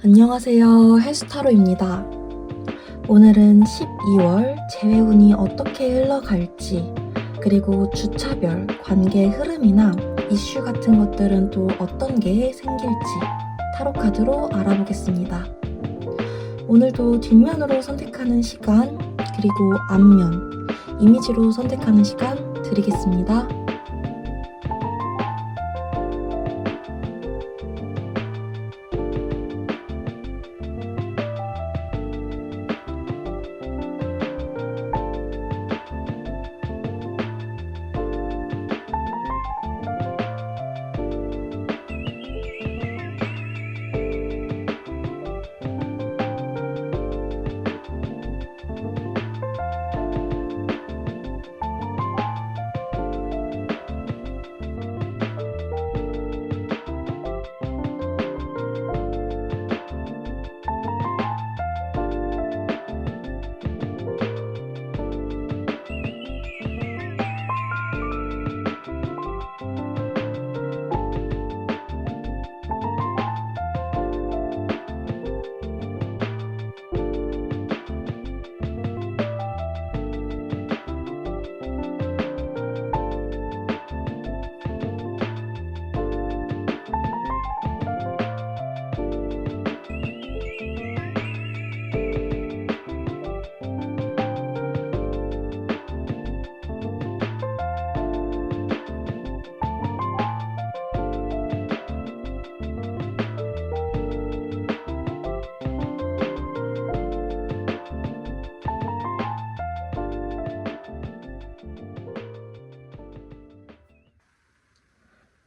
안녕하세요. 헬스타로입니다. 오늘은 12월 재회운이 어떻게 흘러갈지, 그리고 주차별, 관계의 흐름이나 이슈 같은 것들은 또 어떤 게 생길지 타로 카드로 알아보겠습니다. 오늘도 뒷면으로 선택하는 시간, 그리고 앞면, 이미지로 선택하는 시간 드리겠습니다.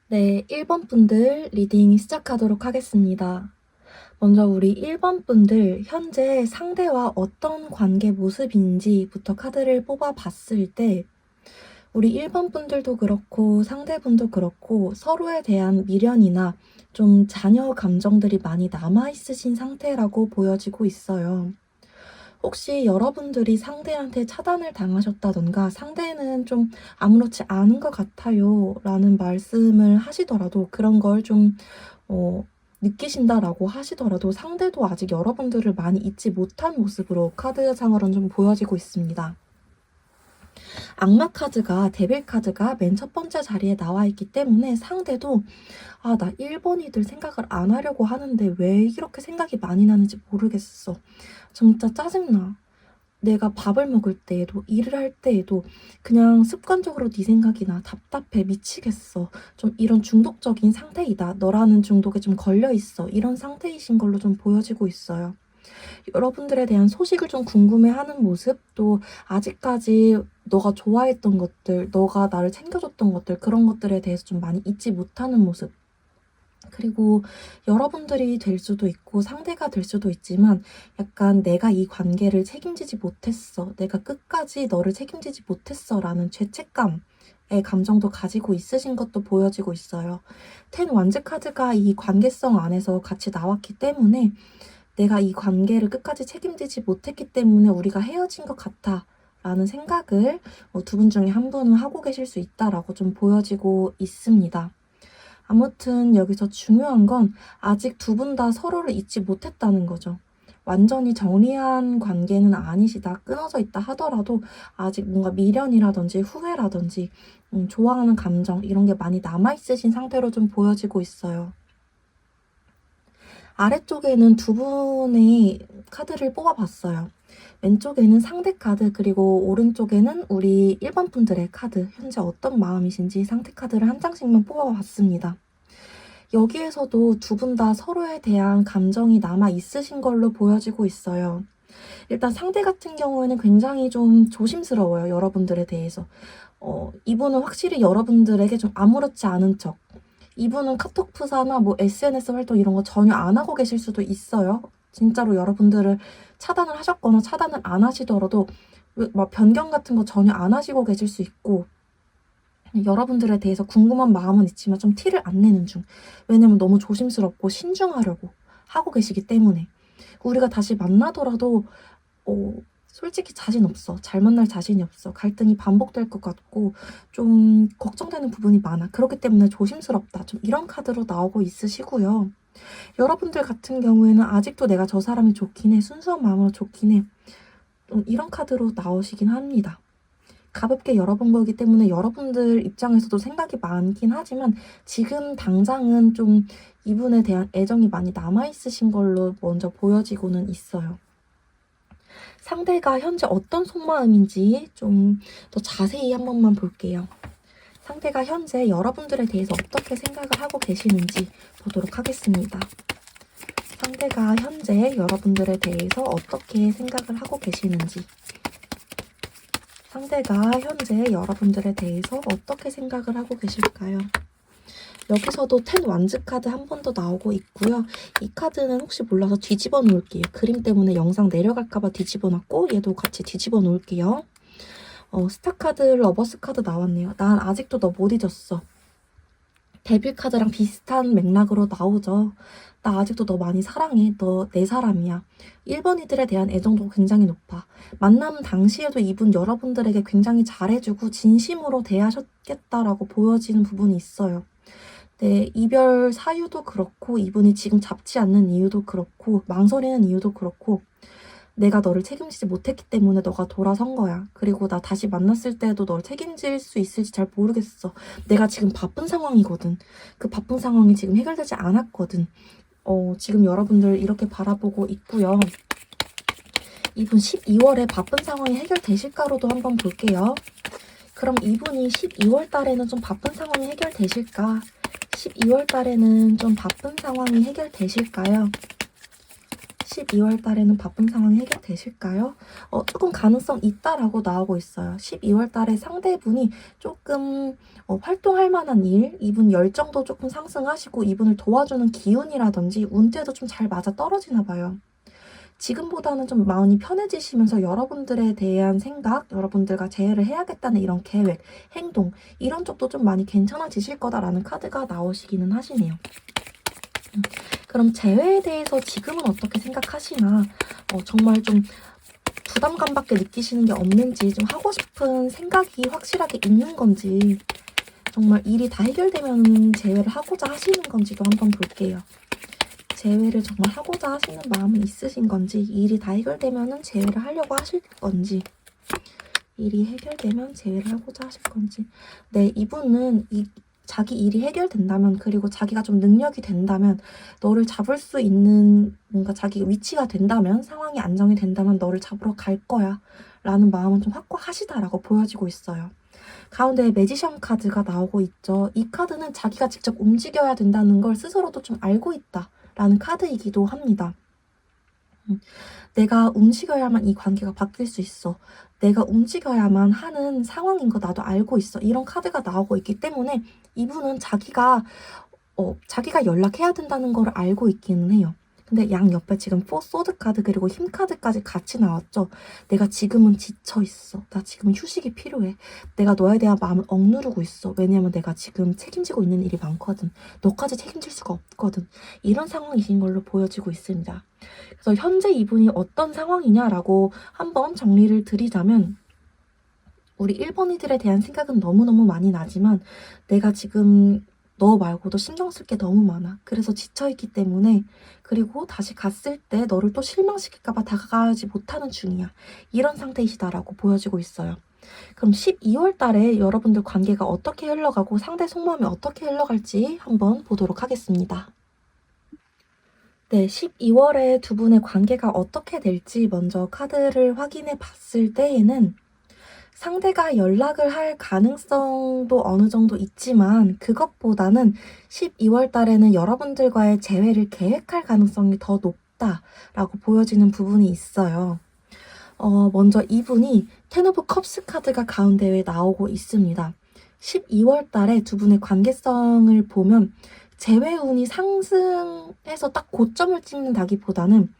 네, 1번 분들 리딩 시작하도록 하겠습니다. 먼저 우리 1번 분들 현재 상대와 어떤 관계 모습인지부터 카드를 뽑아봤을 때 우리 1번 분들도 그렇고 상대분도 그렇고 서로에 대한 미련이나 좀 잔여 감정들이 많이 남아있으신 상태라고 보여지고 있어요. 혹시 여러분들이 상대한테 차단을 당하셨다던가 상대는 좀 아무렇지 않은 것 같아요 라는 말씀을 하시더라도 그런 걸 좀 느끼신다라고 하시더라도 상대도 아직 여러분들을 많이 잊지 못한 모습으로 카드상으로는 좀 보여지고 있습니다. 악마 카드가, 데빌 카드가 맨 첫 번째 자리에 나와 있기 때문에 상대도 나 1번이들 생각을 안 하려고 하는데 왜 이렇게 생각이 많이 나는지 모르겠어. 진짜 짜증나. 내가 밥을 먹을 때에도 일을 할 때에도 그냥 습관적으로 네 생각이 나. 답답해. 미치겠어. 좀 이런 중독적인 상태이다. 너라는 중독에 좀 걸려있어. 이런 상태이신 걸로 좀 보여지고 있어요. 여러분들에 대한 소식을 좀 궁금해하는 모습, 또 아직까지 너가 좋아했던 것들, 너가 나를 챙겨줬던 것들, 그런 것들에 대해서 좀 많이 잊지 못하는 모습. 그리고 여러분들이 될 수도 있고 상대가 될 수도 있지만 약간 내가 이 관계를 책임지지 못했어. 내가 끝까지 너를 책임지지 못했어 라는 죄책감의 감정도 가지고 있으신 것도 보여지고 있어요. 텐 완즈 카드가 이 관계성 안에서 같이 나왔기 때문에 내가 이 관계를 끝까지 책임지지 못했기 때문에 우리가 헤어진 것 같아 라는 생각을 두 분 중에 한 분은 하고 계실 수 있다라고 좀 보여지고 있습니다. 아무튼 여기서 중요한 건 아직 두 분 다 서로를 잊지 못했다는 거죠. 완전히 정리한 관계는 아니시다. 끊어져 있다 하더라도 아직 뭔가 미련이라든지 후회라든지 좋아하는 감정 이런 게 많이 남아있으신 상태로 좀 보여지고 있어요. 아래쪽에는 두 분의 카드를 뽑아봤어요. 왼쪽에는 상대 카드, 그리고 오른쪽에는 우리 1번 분들의 카드, 현재 어떤 마음이신지 상태 카드를 한 장씩만 뽑아봤습니다. 여기에서도 두 분 다 서로에 대한 감정이 남아 있으신 걸로 보여지고 있어요. 일단 상대 같은 경우에는 굉장히 좀 조심스러워요, 여러분들에 대해서. 이분은 확실히 여러분들에게 좀 아무렇지 않은 척, 이분은 카톡 프사나 뭐 SNS 활동 이런 거 전혀 안 하고 계실 수도 있어요. 진짜로 여러분들을 차단을 하셨거나 차단을 안 하시더라도 막 변경 같은 거 전혀 안 하시고 계실 수 있고, 여러분들에 대해서 궁금한 마음은 있지만 좀 티를 안 내는 중. 왜냐면 너무 조심스럽고 신중하려고 하고 계시기 때문에. 우리가 다시 만나더라도 솔직히 자신 없어. 잘 만날 자신이 없어. 갈등이 반복될 것 같고 좀 걱정되는 부분이 많아. 그렇기 때문에 조심스럽다. 좀 이런 카드로 나오고 있으시고요. 여러분들 같은 경우에는 아직도 내가 저 사람이 좋긴 해, 순수한 마음으로 좋긴 해, 좀 이런 카드로 나오시긴 합니다. 가볍게 열어본 거기 때문에 여러분들 입장에서도 생각이 많긴 하지만 지금 당장은 좀 이분에 대한 애정이 많이 남아있으신 걸로 먼저 보여지고는 있어요. 상대가 현재 어떤 속마음인지 좀 더 자세히 한 번만 볼게요. 상대가 현재 여러분들에 대해서 어떻게 생각을 하고 계시는지 보도록 하겠습니다. 상대가 현재 여러분들에 대해서 어떻게 생각을 하고 계시는지, 상대가 현재 여러분들에 대해서 어떻게 생각을 하고 계실까요? 여기서도 10 완즈 카드 한 번 더 나오고 있고요. 이 카드는 혹시 몰라서 뒤집어 놓을게요. 그림 때문에 영상 내려갈까봐 뒤집어 놨고 얘도 같이 뒤집어 놓을게요. 스타 카드, 러버스 카드 나왔네요. 난 아직도 너 못 잊었어. 데빌 카드랑 비슷한 맥락으로 나오죠. 나 아직도 너 많이 사랑해. 너 내 사람이야. 1번이들에 대한 애정도 굉장히 높아. 만남 당시에도 이분 여러분들에게 굉장히 잘해주고 진심으로 대하셨겠다라고 보여지는 부분이 있어요. 네, 이별 사유도 그렇고 이분이 지금 잡지 않는 이유도 그렇고 망설이는 이유도 그렇고 내가 너를 책임지지 못했기 때문에 너가 돌아선 거야. 그리고 나 다시 만났을 때도 너를 책임질 수 있을지 잘 모르겠어. 내가 지금 바쁜 상황이거든. 그 바쁜 상황이 지금 해결되지 않았거든. 지금 여러분들 이렇게 바라보고 있고요. 이분 12월에 바쁜 상황이 해결되실까로도 한번 볼게요. 그럼 이분이 12월 달에는 좀 바쁜 상황이 해결되실까? 12월 달에는 좀 바쁜 상황이 해결되실까요? 12월 달에는 바쁜 상황이 해결되실까요? 조금 가능성 있다라고 나오고 있어요. 12월 달에 상대분이 조금 활동할 만한 일, 이분 열정도 조금 상승하시고 이분을 도와주는 기운이라든지 운때도 좀 잘 맞아 떨어지나 봐요. 지금보다는 좀 마음이 편해지시면서 여러분들에 대한 생각, 여러분들과 재회를 해야겠다는 이런 계획, 행동 이런 쪽도 좀 많이 괜찮아지실 거다라는 카드가 나오시기는 하시네요. 그럼 재회에 대해서 지금은 어떻게 생각하시나? 정말 좀 부담감밖에 느끼시는 게 없는지, 좀 하고 싶은 생각이 확실하게 있는 건지, 정말 일이 다 해결되면 재회를 하고자 하시는 건지도 한번 볼게요. 재회를 정말 하고자 하시는 마음은 있으신 건지, 일이 다 해결되면 재회를 하려고 하실 건지, 일이 해결되면 재회를 하고자 하실 건지. 네, 이분은 자기 일이 해결된다면, 그리고 자기가 좀 능력이 된다면, 너를 잡을 수 있는 뭔가 자기 위치가 된다면, 상황이 안정이 된다면 너를 잡으러 갈 거야 라는 마음은 좀 확고하시다라고 보여지고 있어요. 가운데 매지션 카드가 나오고 있죠. 이 카드는 자기가 직접 움직여야 된다는 걸 스스로도 좀 알고 있다 라는 카드이기도 합니다. 내가 움직여야만 이 관계가 바뀔 수 있어. 내가 움직여야만 하는 상황인 거 나도 알고 있어. 이런 카드가 나오고 있기 때문에 이분은 자기가 연락해야 된다는 걸 알고 있기는 해요. 근데 양 옆에 지금 4 소드 카드 그리고 힘 카드까지 같이 나왔죠. 내가 지금은 지쳐 있어. 나 지금 휴식이 필요해. 내가 너에 대한 마음을 억누르고 있어. 왜냐면 내가 지금 책임지고 있는 일이 많거든. 너까지 책임질 수가 없거든. 이런 상황이신 걸로 보여지고 있습니다. 그래서 현재 이분이 어떤 상황이냐라고 한번 정리를 드리자면, 우리 1번이들에 대한 생각은 너무너무 많이 나지만 내가 지금 너 말고도 신경 쓸 게 너무 많아. 그래서 지쳐있기 때문에, 그리고 다시 갔을 때 너를 또 실망시킬까봐 다가가지 못하는 중이야. 이런 상태이시다라고 보여지고 있어요. 그럼 12월 달에 여러분들 관계가 어떻게 흘러가고 상대 속마음이 어떻게 흘러갈지 한번 보도록 하겠습니다. 네, 12월에 두 분의 관계가 어떻게 될지 먼저 카드를 확인해 봤을 때에는 상대가 연락을 할 가능성도 어느 정도 있지만 그것보다는 12월 달에는 여러분들과의 재회를 계획할 가능성이 더 높다라고 보여지는 부분이 있어요. 먼저 이분이 10 오브 컵스 카드가 가운데에 나오고 있습니다. 12월 달에 두 분의 관계성을 보면 재회운이 상승해서 딱 고점을 찍는다기보다는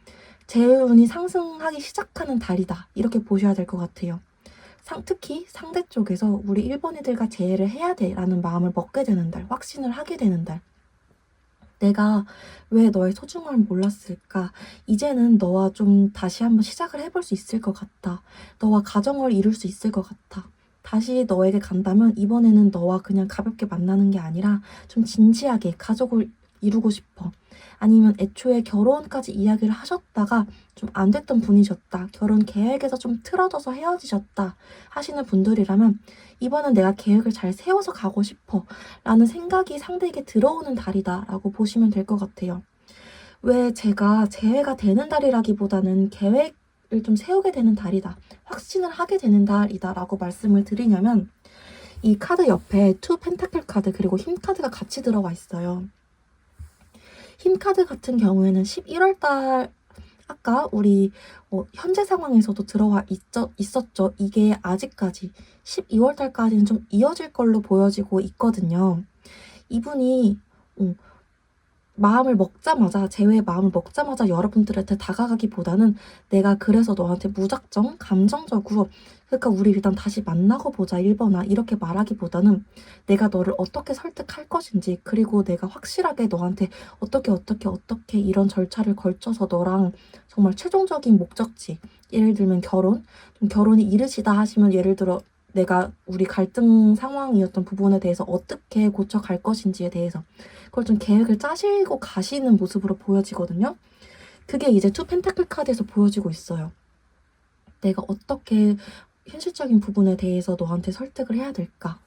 재회운이 상승하기 시작하는 달이다. 이렇게 보셔야 될 것 같아요. 특히 상대 쪽에서 우리 1번이들과 재회를 해야 돼 라는 마음을 먹게 되는 달, 확신을 하게 되는 달. 내가 왜 너의 소중함을 몰랐을까? 이제는 너와 좀 다시 한번 시작을 해볼 수 있을 것 같아. 너와 가정을 이룰 수 있을 것 같아. 다시 너에게 간다면 이번에는 너와 그냥 가볍게 만나는 게 아니라 좀 진지하게 가족을 이루고 싶어. 아니면 애초에 결혼까지 이야기를 하셨다가 좀 안 됐던 분이셨다. 결혼 계획에서 좀 틀어져서 헤어지셨다 하시는 분들이라면 이번엔 내가 계획을 잘 세워서 가고 싶어 라는 생각이 상대에게 들어오는 달이다 라고 보시면 될 것 같아요. 왜 제가 재회가 되는 달이라기보다는 계획을 좀 세우게 되는 달이다, 확신을 하게 되는 달이다 라고 말씀을 드리냐면, 이 카드 옆에 투 펜타클 카드 그리고 힘 카드가 같이 들어와 있어요. 힘 카드 같은 경우에는 11월 달, 아까 우리 현재 상황에서도 들어와 있었죠. 이게 아직까지 12월 달까지는 좀 이어질 걸로 보여지고 있거든요. 이분이 마음을 먹자마자, 재회의 마음을 먹자마자 여러분들한테 다가가기보다는 내가 그래서 너한테 무작정 감정적으로, 그러니까 우리 일단 다시 만나고 보자 1번아 이렇게 말하기보다는 내가 너를 어떻게 설득할 것인지, 그리고 내가 확실하게 너한테 어떻게 이런 절차를 걸쳐서 너랑 정말 최종적인 목적지, 예를 들면 결혼, 좀 결혼이 이르시다 하시면 예를 들어 내가 우리 갈등 상황이었던 부분에 대해서 어떻게 고쳐갈 것인지에 대해서 그걸 좀 계획을 짜시고 가시는 모습으로 보여지거든요. 그게 이제 투 펜타클 카드에서 보여지고 있어요. 내가 어떻게 현실적인 부분에 대해서 너한테 설득을 해야 될까?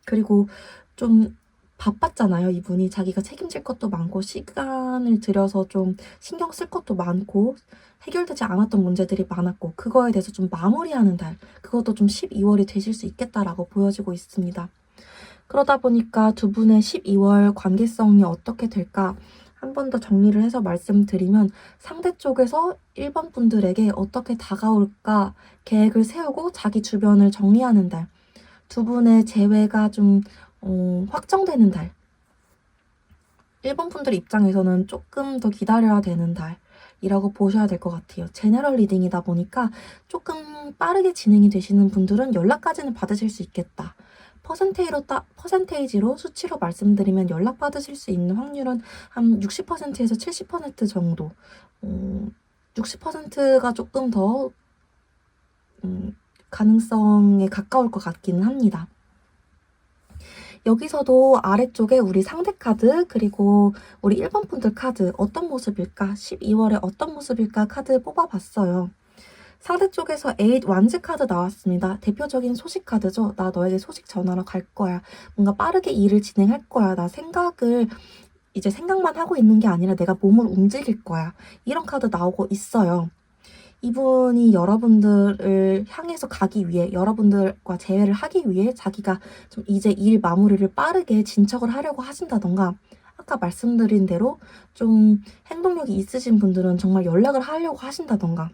그리고 좀 바빴잖아요. 이분이 자기가 책임질 것도 많고 시간을 들여서 좀 신경 쓸 것도 많고 해결되지 않았던 문제들이 많았고 그거에 대해서 좀 마무리하는 달, 그것도 좀 12월이 되실 수 있겠다라고 보여지고 있습니다. 그러다 보니까 두 분의 12월 관계성이 어떻게 될까? 한 번 더 정리를 해서 말씀드리면, 상대 쪽에서 1번 분들에게 어떻게 다가올까 계획을 세우고 자기 주변을 정리하는 달, 두 분의 재회가 좀 확정되는 달, 1번 분들 입장에서는 조금 더 기다려야 되는 달이라고 보셔야 될 것 같아요. 제너럴 리딩이다 보니까 조금 빠르게 진행이 되시는 분들은 연락까지는 받으실 수 있겠다. 퍼센테이지로 수치로 말씀드리면 연락 받으실 수 있는 확률은 한 60%에서 70% 정도. 60%가 조금 더 가능성에 가까울 것 같기는 합니다. 여기서도 아래쪽에 우리 상대 카드 그리고 우리 1번 분들 카드 어떤 모습일까? 12월에 어떤 모습일까? 카드 뽑아봤어요. 상대 쪽에서 8 완즈 카드 나왔습니다. 대표적인 소식 카드죠. 나 너에게 소식 전하러 갈 거야. 뭔가 빠르게 일을 진행할 거야. 나 생각을 이제 생각만 하고 있는 게 아니라 내가 몸을 움직일 거야. 이런 카드 나오고 있어요. 이분이 여러분들을 향해서 가기 위해, 여러분들과 재회를 하기 위해 자기가 좀 이제 일 마무리를 빠르게 진척을 하려고 하신다던가, 아까 말씀드린 대로 좀 행동력이 있으신 분들은 정말 연락을 하려고 하신다던가,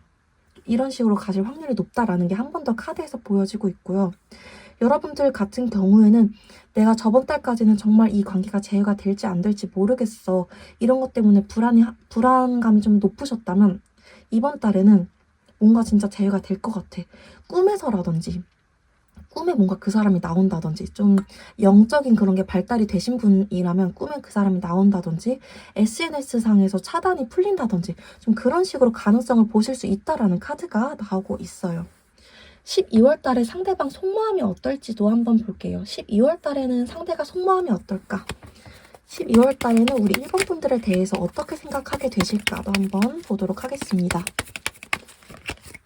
이런 식으로 가실 확률이 높다라는 게 한 번 더 카드에서 보여지고 있고요. 여러분들 같은 경우에는 내가 저번 달까지는 정말 이 관계가 재회가 될지 안 될지 모르겠어, 이런 것 때문에 불안감이 좀 높으셨다면 이번 달에는 뭔가 진짜 재회가 될 것 같아. 꿈에서라든지 꿈에 뭔가 그 사람이 나온다든지, 좀 영적인 그런 게 발달이 되신 분이라면 꿈에 그 사람이 나온다든지, SNS상에서 차단이 풀린다든지 좀 그런 식으로 가능성을 보실 수 있다라는 카드가 나오고 있어요. 12월 달에 상대방 속마음이 어떨지도 한번 볼게요. 12월 달에는 상대가 속마음이 어떨까? 12월 달에는 우리 1번 분들에 대해서 어떻게 생각하게 되실까도 한번 보도록 하겠습니다.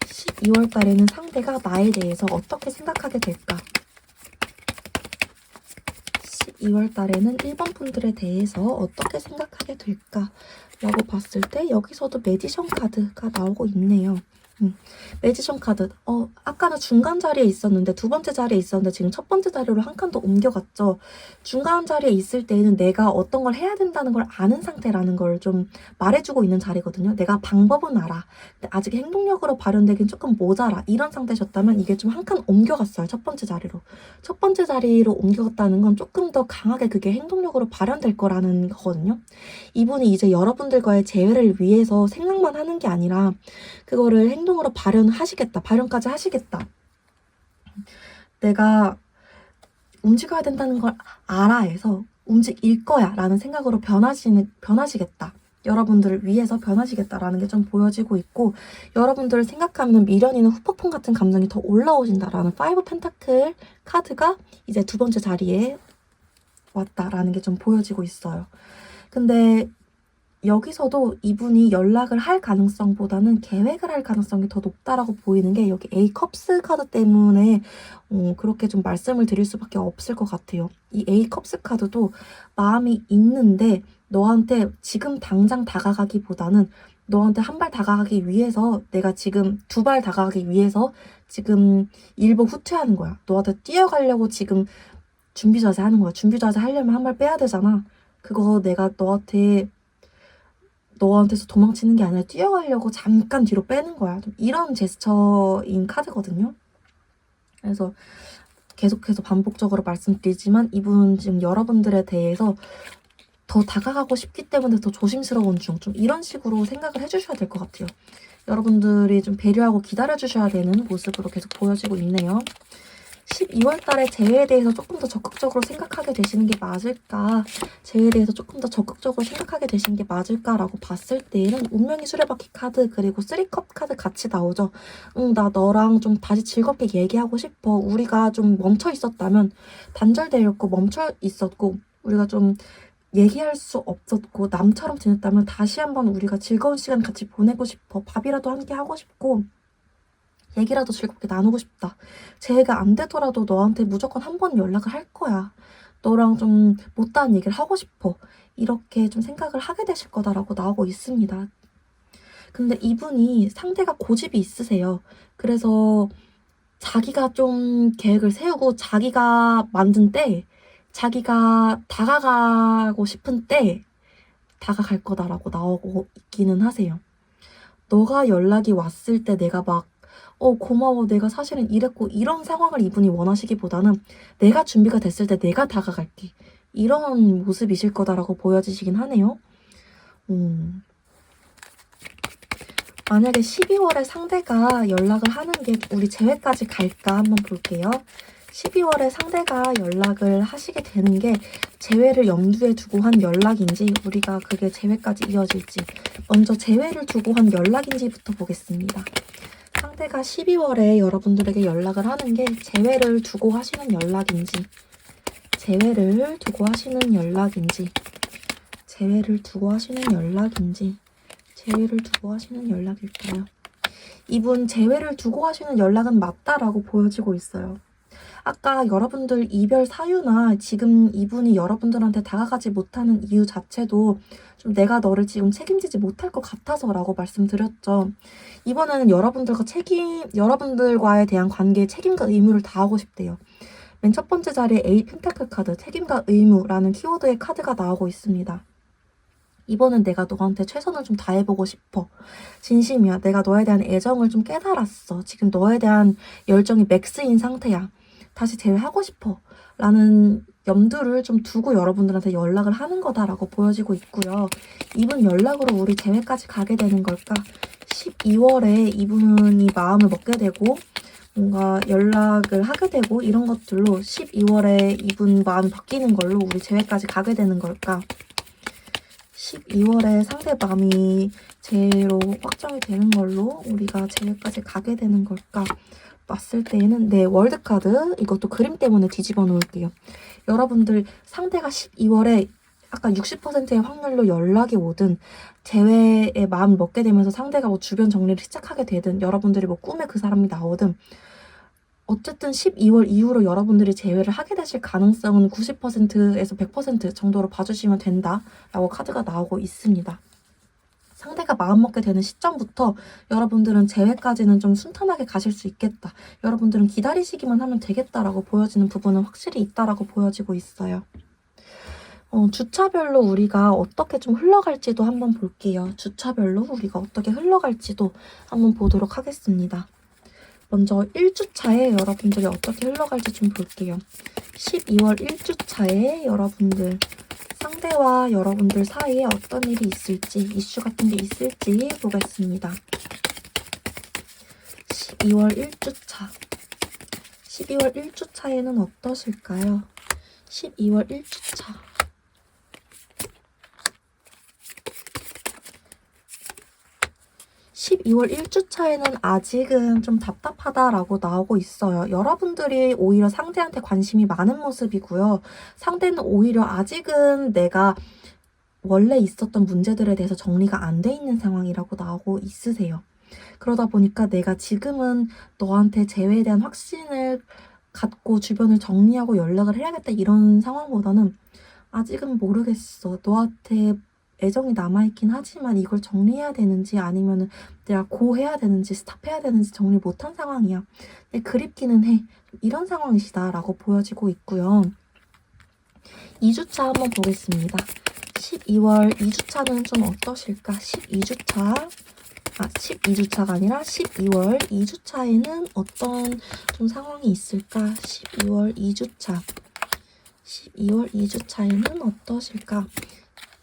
12월 달에는 상대가 나에 대해서 어떻게 생각하게 될까? 12월 달에는 1번 분들에 대해서 어떻게 생각하게 될까? 라고 봤을 때 여기서도 매지션 카드가 나오고 있네요. 매지션 카드. 아까는 중간 자리에 있었는데 두 번째 자리에 있었는데 지금 첫 번째 자리로 한 칸 더 옮겨갔죠. 중간 자리에 있을 때에는 내가 어떤 걸 해야 된다는 걸 아는 상태라는 걸 좀 말해주고 있는 자리거든요. 내가 방법은 알아. 근데 아직 행동력으로 발현되긴 조금 모자라. 이런 상태셨다면 이게 좀 한 칸 옮겨갔어요. 첫 번째 자리로. 첫 번째 자리로 옮겨갔다는 건 조금 더 강하게 그게 행동력으로 발현될 거라는 거거든요. 이분이 이제 여러분들과의 재회를 위해서 생각만 하는 게 아니라 그거를 행동으로 발현까지 하시겠다. 내가 움직여야 된다는 걸 알아 해서 움직일 거야 라는 생각으로 변하시겠다. 여러분들을 위해서 변하시겠다라는 게 좀 보여지고 있고, 여러분들을 생각하면 미련이나 후폭풍 같은 감정이 더 올라오신다라는 5 펜타클 카드가 이제 두 번째 자리에 왔다라는 게 좀 보여지고 있어요. 근데 여기서도 이분이 연락을 할 가능성보다는 계획을 할 가능성이 더 높다라고 보이는 게 여기 A컵스 카드 때문에 그렇게 좀 말씀을 드릴 수밖에 없을 것 같아요. 이 A컵스 카드도 마음이 있는데 너한테 지금 당장 다가가기보다는 너한테 한 발 다가가기 위해서 내가 지금 두 발 다가가기 위해서 지금 일부 후퇴하는 거야. 너한테 뛰어가려고 지금 준비 자세 하는 거야. 준비 자세 하려면 한 발 빼야 되잖아. 그거 내가 너한테서 도망치는 게 아니라 뛰어가려고 잠깐 뒤로 빼는 거야. 좀 이런 제스처인 카드거든요. 그래서 계속해서 반복적으로 말씀드리지만 이분은 지금 여러분들에 대해서 더 다가가고 싶기 때문에 더 조심스러운 중, 좀 이런 식으로 생각을 해주셔야 될 것 같아요. 여러분들이 좀 배려하고 기다려주셔야 되는 모습으로 계속 보여지고 있네요. 12월 달에 재회에 대해서 조금 더 적극적으로 생각하게 되시는 게 맞을까? 재회에 대해서 조금 더 적극적으로 생각하게 되시는 게 맞을까라고 봤을 때는 운명의 수레바퀴 카드 그리고 3컵 카드 같이 나오죠. 나 너랑 좀 다시 즐겁게 얘기하고 싶어. 우리가 좀 멈춰 있었다면 단절되었고 멈춰 있었고 우리가 좀 얘기할 수 없었고 남처럼 지냈다면 다시 한번 우리가 즐거운 시간 같이 보내고 싶어. 밥이라도 함께 하고 싶고 얘기라도 즐겁게 나누고 싶다. 재회가 안 되더라도 너한테 무조건 한 번 연락을 할 거야. 너랑 좀 못다한 얘기를 하고 싶어. 이렇게 좀 생각을 하게 되실 거다라고 나오고 있습니다. 근데 이분이 상대가 고집이 있으세요. 그래서 자기가 좀 계획을 세우고 자기가 만든 때, 자기가 다가가고 싶은 때 다가갈 거다라고 나오고 있기는 하세요. 너가 연락이 왔을 때 내가 막 고마워. 내가 사실은 이랬고 이런 상황을 이분이 원하시기보다는 내가 준비가 됐을 때 내가 다가갈게. 이런 모습이실 거다라고 보여지시긴 하네요. 만약에 12월에 상대가 연락을 하는 게 우리 재회까지 갈까 한번 볼게요. 12월에 상대가 연락을 하시게 되는 게 재회를 염두에 두고 한 연락인지 우리가 그게 재회까지 이어질지 먼저 재회를 두고 한 연락인지부터 보겠습니다. 상대가 12월에 여러분들에게 연락을 하는 게 재회를 두고 하시는 연락인지 재회를 두고 하시는 연락인지 재회를 두고 하시는 연락인지 재회를 두고 하시는 연락일까요? 이분 재회를 두고 하시는 연락은 맞다라고 보여지고 있어요. 아까 여러분들 이별 사유나 지금 이분이 여러분들한테 다가가지 못하는 이유 자체도 좀 내가 너를 지금 책임지지 못할 것 같아서라고 말씀드렸죠. 이번에는 여러분들과에 대한 관계에 책임과 의무를 다하고 싶대요. 맨 첫 번째 자리에 A 펜타클 카드, 책임과 의무라는 키워드의 카드가 나오고 있습니다. 이번엔 내가 너한테 최선을 좀 다해보고 싶어. 진심이야. 내가 너에 대한 애정을 좀 깨달았어. 지금 너에 대한 열정이 맥스인 상태야. 다시 재회하고 싶어. 라는 염두를 좀 두고 여러분들한테 연락을 하는 거다라고 보여지고 있고요. 이분 연락으로 우리 재회까지 가게 되는 걸까? 12월에 이분이 마음을 먹게 되고 뭔가 연락을 하게 되고 이런 것들로 12월에 이분 마음이 바뀌는 걸로 우리 재회까지 가게 되는 걸까? 12월에 상대 마음이 재회로 확정이 되는 걸로 우리가 재회까지 가게 되는 걸까? 봤을 때에는 월드카드 이것도 그림 때문에 뒤집어 놓을게요. 여러분들 상대가 12월에 아까 60%의 확률로 연락이 오든 재회의 마음을 먹게 되면서 상대가 뭐 주변 정리를 시작하게 되든 여러분들이 뭐 꿈에 그 사람이 나오든 어쨌든 12월 이후로 여러분들이 재회를 하게 되실 가능성은 90%에서 100% 정도로 봐주시면 된다라고 카드가 나오고 있습니다. 상대가 마음먹게 되는 시점부터 여러분들은 재회까지는 좀 순탄하게 가실 수 있겠다. 여러분들은 기다리시기만 하면 되겠다라고 보여지는 부분은 확실히 있다라고 보여지고 있어요. 주차별로 우리가 어떻게 좀 흘러갈지도 한번 볼게요. 주차별로 우리가 어떻게 흘러갈지도 한번 보도록 하겠습니다. 먼저 1주차에 여러분들이 어떻게 흘러갈지 좀 볼게요. 12월 1주차에 여러분들 상대와 여러분들 사이에 어떤 일이 있을지, 이슈 같은 게 있을지 보겠습니다. 12월 1주차. 12월 1주차에는 어떠실까요? 12월 1주차. 12월 1주차에는 아직은 좀 답답하다라고 나오고 있어요. 여러분들이 오히려 상대한테 관심이 많은 모습이고요. 상대는 오히려 아직은 내가 원래 있었던 문제들에 대해서 정리가 안 돼 있는 상황이라고 나오고 있으세요. 그러다 보니까 내가 지금은 너한테 재회에 대한 확신을 갖고 주변을 정리하고 연락을 해야겠다 이런 상황보다는 아직은 모르겠어. 너한테 애정이 남아있긴 하지만 이걸 정리해야 되는지 아니면 내가 고해야 되는지 스탑해야 되는지 정리 못한 상황이야. 근데 그립기는 해. 이런 상황이시다라고 보여지고 있고요. 2주차 한번 보겠습니다. 12월 2주차는 좀 어떠실까? 12주차가 아니라 12월 2주차에는 어떤 좀 상황이 있을까? 12월 2주차. 12월 2주차에는 어떠실까?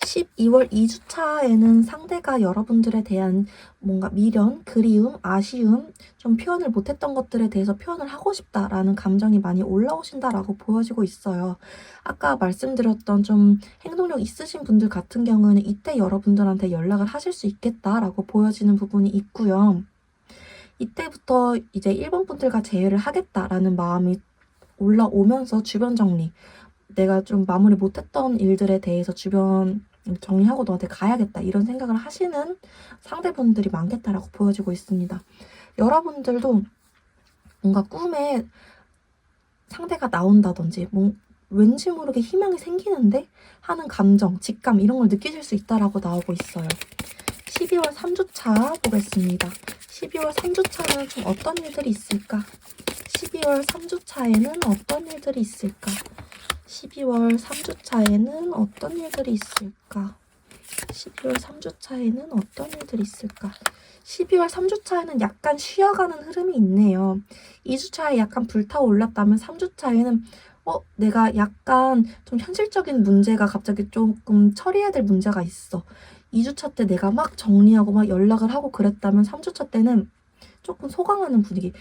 12월 2주차에는 상대가 여러분들에 대한 뭔가 미련, 그리움, 아쉬움, 좀 표현을 못했던 것들에 대해서 표현을 하고 싶다라는 감정이 많이 올라오신다라고 보여지고 있어요. 아까 말씀드렸던 좀 행동력 있으신 분들 같은 경우는 이때 여러분들한테 연락을 하실 수 있겠다라고 보여지는 부분이 있고요. 이때부터 이제 1번 분들과 재회를 하겠다라는 마음이 올라오면서 주변 정리, 내가 좀 마무리 못했던 일들에 대해서 주변 정리하고 너한테 가야겠다 이런 생각을 하시는 상대분들이 많겠다라고 보여지고 있습니다. 여러분들도 뭔가 꿈에 상대가 나온다든지 왠지 모르게 희망이 생기는데 하는 감정, 직감 이런 걸 느끼실 수 있다라고 나오고 있어요. 12월 3주차 보겠습니다. 12월 3주차는 좀 어떤 일들이 있을까? 12월 3주차에는 어떤 일들이 있을까? 12월 3주차에는 어떤 일들이 있을까? 12월 3주차에는 어떤 일들이 있을까? 12월 3주차에는 약간 쉬어가는 흐름이 있네요. 2주차에 약간 불타올랐다면 3주차에는 내가 약간 좀 현실적인 문제가 갑자기 조금 처리해야 될 문제가 있어. 2주차 때 내가 막 정리하고 막 연락을 하고 그랬다면 3주차 때는 조금 소강하는 분위기.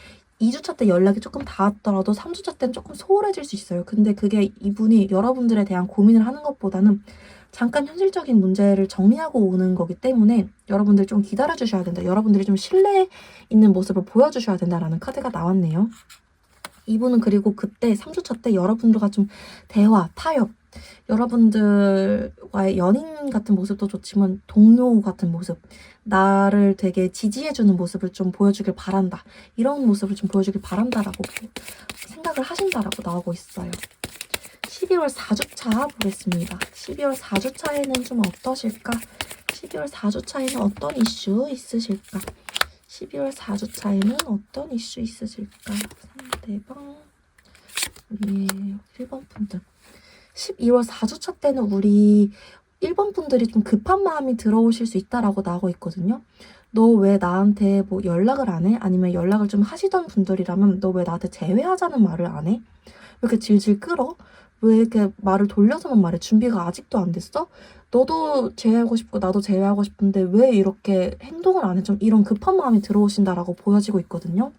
2주차 때 연락이 조금 닿았더라도 3주차 때는 조금 소홀해질 수 있어요. 근데 그게 이분이 여러분들에 대한 고민을 하는 것보다는 잠깐 현실적인 문제를 정리하고 오는 거기 때문에 여러분들 좀 기다려주셔야 된다. 여러분들이 좀 신뢰 있는 모습을 보여주셔야 된다라는 카드가 나왔네요. 이분은 그리고 그때 3주차 때 여러분들과 좀 대화, 타협, 여러분들과의 연인 같은 모습도 좋지만 동료 같은 모습, 나를 되게 지지해주는 모습을 좀 보여주길 바란다. 이런 모습을 좀 보여주길 바란다라고 생각을 하신다라고 나오고 있어요. 12월 4주차 보겠습니다. 12월 4주차에는 좀 어떠실까? 12월 4주차에는 어떤 이슈 있으실까? 12월 4주차에는 어떤 이슈 있으실까? 상대방, 우리 1번 분들. 12월 4주차 때는 우리 1번 분들이 좀 급한 마음이 들어오실 수 있다라고 나오고 있거든요. 너 왜 나한테 뭐 연락을 안 해? 아니면 연락을 좀 하시던 분들이라면 너 왜 나한테 재회하자는 말을 안 해? 왜 이렇게 질질 끌어? 왜 이렇게 말을 돌려서만 말해? 준비가 아직도 안 됐어? 너도 제외하고 싶고 나도 제외하고 싶은데 왜 이렇게 행동을 안 해? 좀 이런 급한 마음이 들어오신다라고 보여지고 있거든요.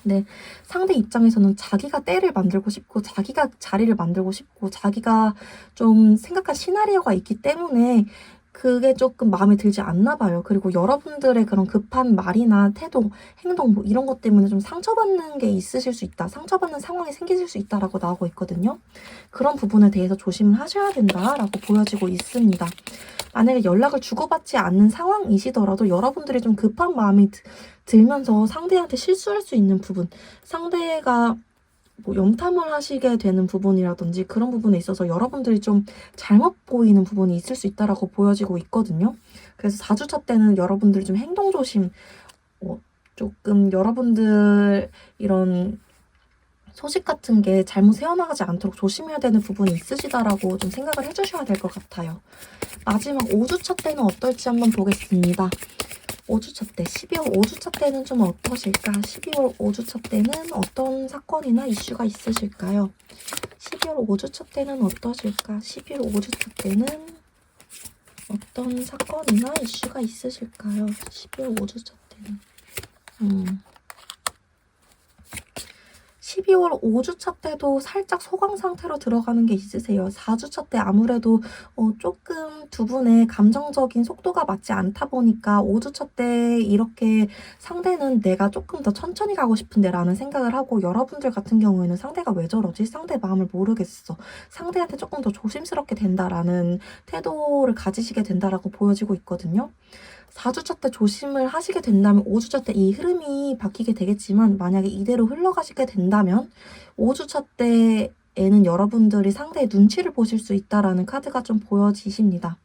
근데 상대 입장에서는 자기가 때를 만들고 싶고 자기가 자리를 만들고 싶고 자기가 좀 생각한 시나리오가 있기 때문에 그게 조금 마음에 들지 않나 봐요. 그리고 여러분들의 그런 급한 말이나 태도, 행동 뭐 이런 것 때문에 좀 상처받는 게 있으실 수 있다. 상처받는 상황이 생기실 수 있다라고 나오고 있거든요. 그런 부분에 대해서 조심을 하셔야 된다라고 보여지고 있습니다. 만약에 연락을 주고받지 않는 상황이시더라도 여러분들이 좀 급한 마음이 들면서 상대한테 실수할 수 있는 부분, 상대가 뭐 염탐을 하시게 되는 부분이라든지 그런 부분에 있어서 여러분들이 좀 잘못 보이는 부분이 있을 수 있다라고 보여지고 있거든요. 그래서 4주차 때는 여러분들이 좀 행동 조심, 조금 여러분들 이런 소식 같은 게 잘못 새어나가지 않도록 조심해야 되는 부분이 있으시다라고 좀 생각을 해주셔야 될 것 같아요. 마지막 5주차 때는 어떨지 한번 보겠습니다. 5주차 때, 12월 5주차 때는 좀 어떠실까? 12월 5주차 때는 어떤 사건이나 이슈가 있으실까요? 12월 5주차 때는 어떠실까? 12월 5주차 때는 어떤 사건이나 이슈가 있으실까요? 12월 5주차 때는 12월 5주차 때도 살짝 소강 상태로 들어가는 게 있으세요. 4주차 때 아무래도 조금 두 분의 감정적인 속도가 맞지 않다 보니까 5주차 때 이렇게 상대는 내가 조금 더 천천히 가고 싶은데 라는 생각을 하고, 여러분들 같은 경우에는 상대가 왜 저러지? 상대 마음을 모르겠어. 상대한테 조금 더 조심스럽게 된다라는 태도를 가지시게 된다라고 보여지고 있거든요. 4주차 때 조심을 하시게 된다면 5주차 때 이 흐름이 바뀌게 되겠지만, 만약에 이대로 흘러가시게 된다면 5주차 때에는 여러분들이 상대의 눈치를 보실 수 있다라는 카드가 좀 보여지십니다.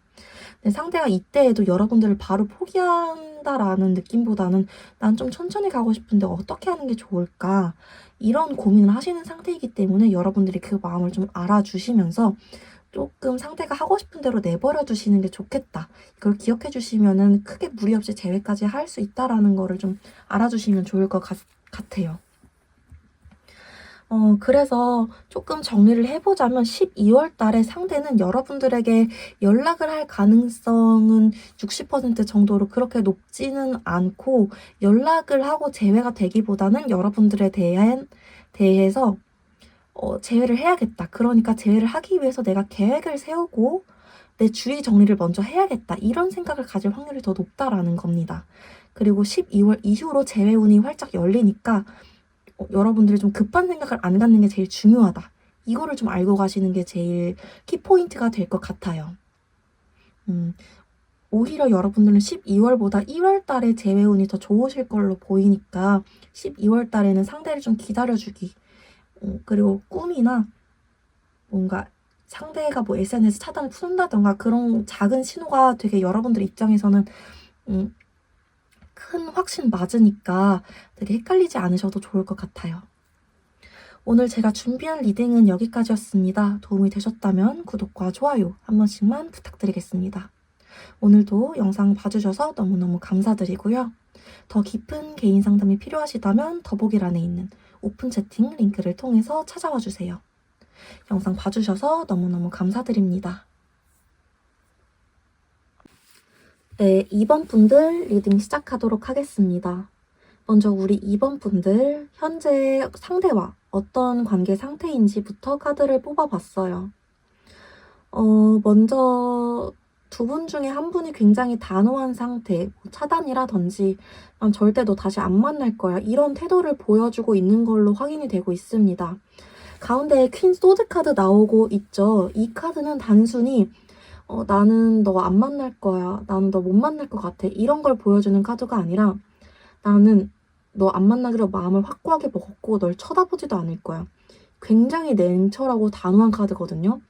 상대가 이때에도 여러분들을 바로 포기한다라는 느낌보다는 난 좀 천천히 가고 싶은데 어떻게 하는 게 좋을까? 이런 고민을 하시는 상태이기 때문에 여러분들이 그 마음을 좀 알아주시면서 조금 상대가 하고 싶은 대로 내버려 두시는 게 좋겠다. 이걸 기억해 주시면은 크게 무리 없이 재회까지 할 수 있다라는 거를 좀 알아주시면 좋을 것 같아요. 그래서 조금 정리를 해보자면 12월 달에 상대는 여러분들에게 연락을 할 가능성은 60% 정도로 그렇게 높지는 않고, 연락을 하고 재회가 되기보다는 여러분들에 대해서 재회를 해야겠다. 그러니까 재회를 하기 위해서 내가 계획을 세우고 내 주의 정리를 먼저 해야겠다. 이런 생각을 가질 확률이 더 높다라는 겁니다. 그리고 12월 이후로 재회운이 활짝 열리니까 여러분들이 좀 급한 생각을 안 갖는 게 제일 중요하다. 이거를 좀 알고 가시는 게 제일 키포인트가 될 것 같아요. 오히려 여러분들은 12월보다 1월 달에 재회운이 더 좋으실 걸로 보이니까 12월 달에는 상대를 좀 기다려주기, 그리고 꿈이나 뭔가 상대가 뭐 SNS 차단을 푼다던가 그런 작은 신호가 되게 여러분들 입장에서는 큰 확신 맞으니까 되게 헷갈리지 않으셔도 좋을 것 같아요. 오늘 제가 준비한 리딩은 여기까지였습니다. 도움이 되셨다면 구독과 좋아요 한 번씩만 부탁드리겠습니다. 오늘도 영상 봐주셔서 너무너무 감사드리고요. 더 깊은 개인 상담이 필요하시다면 더보기란에 있는 오픈 채팅 링크를 통해서 찾아와 주세요. 영상 봐주셔서 너무너무 감사드립니다. 네, 2번 분들 리딩 시작하도록 하겠습니다. 먼저 우리 2번 분들 현재 상대와 어떤 관계 상태인지부터 카드를 뽑아봤어요. 먼저 두 분 중에 한 분이 굉장히 단호한 상태, 차단이라든지 난 절대 너 다시 안 만날 거야, 이런 태도를 보여주고 있는 걸로 확인이 되고 있습니다. 가운데에 퀸 소드 카드 나오고 있죠. 이 카드는 단순히 나는 너 안 만날 거야, 나는 너 못 만날 것 같아, 이런 걸 보여주는 카드가 아니라 나는 너 안 만나기로 마음을 확고하게 먹었고 널 쳐다보지도 않을 거야. 굉장히 냉철하고 단호한 카드거든요.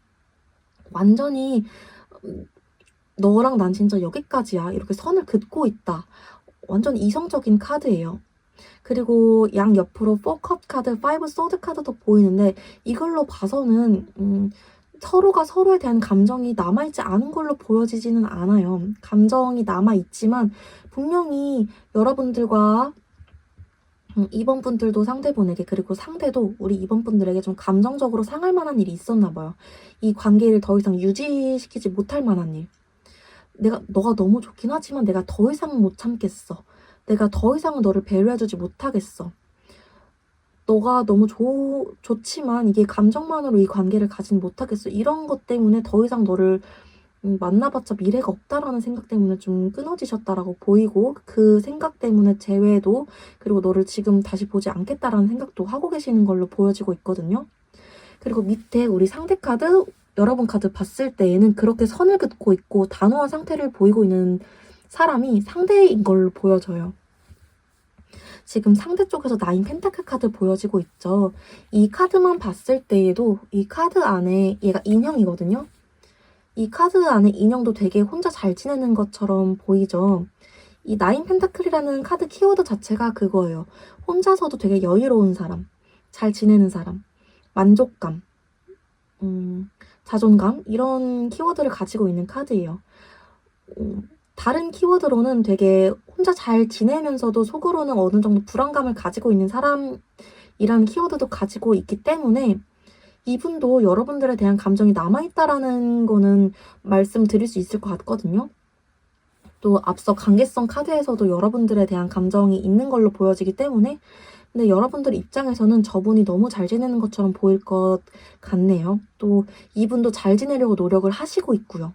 완전히 너랑 난 진짜 여기까지야, 이렇게 선을 긋고 있다. 완전 이성적인 카드예요. 그리고 양 옆으로 4컵 카드, 5 소드 카드도 보이는데 이걸로 봐서는 서로가 서로에 대한 감정이 남아있지 않은 걸로 보여지지는 않아요. 감정이 남아있지만 분명히 여러분들과 2번 분들도 상대분에게, 그리고 상대도 우리 2번 분들에게 좀 감정적으로 상할 만한 일이 있었나 봐요. 이 관계를 더 이상 유지시키지 못할 만한 일. 너가 너무 좋긴 하지만 내가 더 이상은 못 참겠어. 내가 더 이상은 너를 배려해주지 못하겠어. 너가 너무 좋지만 이게 감정만으로 이 관계를 가진 못하겠어. 이런 것 때문에 더 이상 너를 만나봤자 미래가 없다라는 생각 때문에 좀 끊어지셨다라고 보이고, 그 생각 때문에 재회도, 그리고 너를 지금 다시 보지 않겠다라는 생각도 하고 계시는 걸로 보여지고 있거든요. 그리고 밑에 우리 상대 카드, 여러분 카드 봤을 때에는 그렇게 선을 긋고 있고 단호한 상태를 보이고 있는 사람이 상대인 걸로 보여져요. 지금 상대 쪽에서 9 펜타클 카드 보여지고 있죠. 이 카드만 봤을 때에도 이 카드 안에 얘가 인형이거든요. 이 카드 안에 인형도 되게 혼자 잘 지내는 것처럼 보이죠. 이 9 펜타클이라는 카드 키워드 자체가 그거예요. 혼자서도 되게 여유로운 사람, 잘 지내는 사람, 만족감, 자존감, 이런 키워드를 가지고 있는 카드예요. 다른 키워드로는 되게 혼자 잘 지내면서도 속으로는 어느 정도 불안감을 가지고 있는 사람이라는 키워드도 가지고 있기 때문에 이분도 여러분들에 대한 감정이 남아있다라는 거는 말씀드릴 수 있을 것 같거든요. 또 앞서 관계성 카드에서도 여러분들에 대한 감정이 있는 걸로 보여지기 때문에 근데 여러분들 입장에서는 저분이 너무 잘 지내는 것처럼 보일 것 같네요. 또 이분도 잘 지내려고 노력을 하시고 있고요.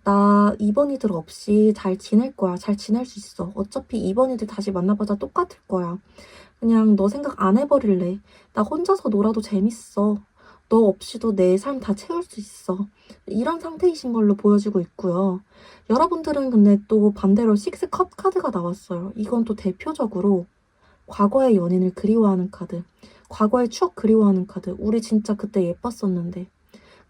나 이번이들 없이 잘 지낼 거야. 잘 지낼 수 있어. 어차피 이번이들 다시 만나봐도 똑같을 거야. 그냥 너 생각 안 해버릴래. 나 혼자서 놀아도 재밌어. 너 없이도 내 삶 다 채울 수 있어. 이런 상태이신 걸로 보여지고 있고요. 여러분들은 근데 또 반대로 식스 컵 카드가 나왔어요. 이건 또 대표적으로 과거의 연인을 그리워하는 카드. 과거의 추억 그리워하는 카드. 우리 진짜 그때 예뻤었는데.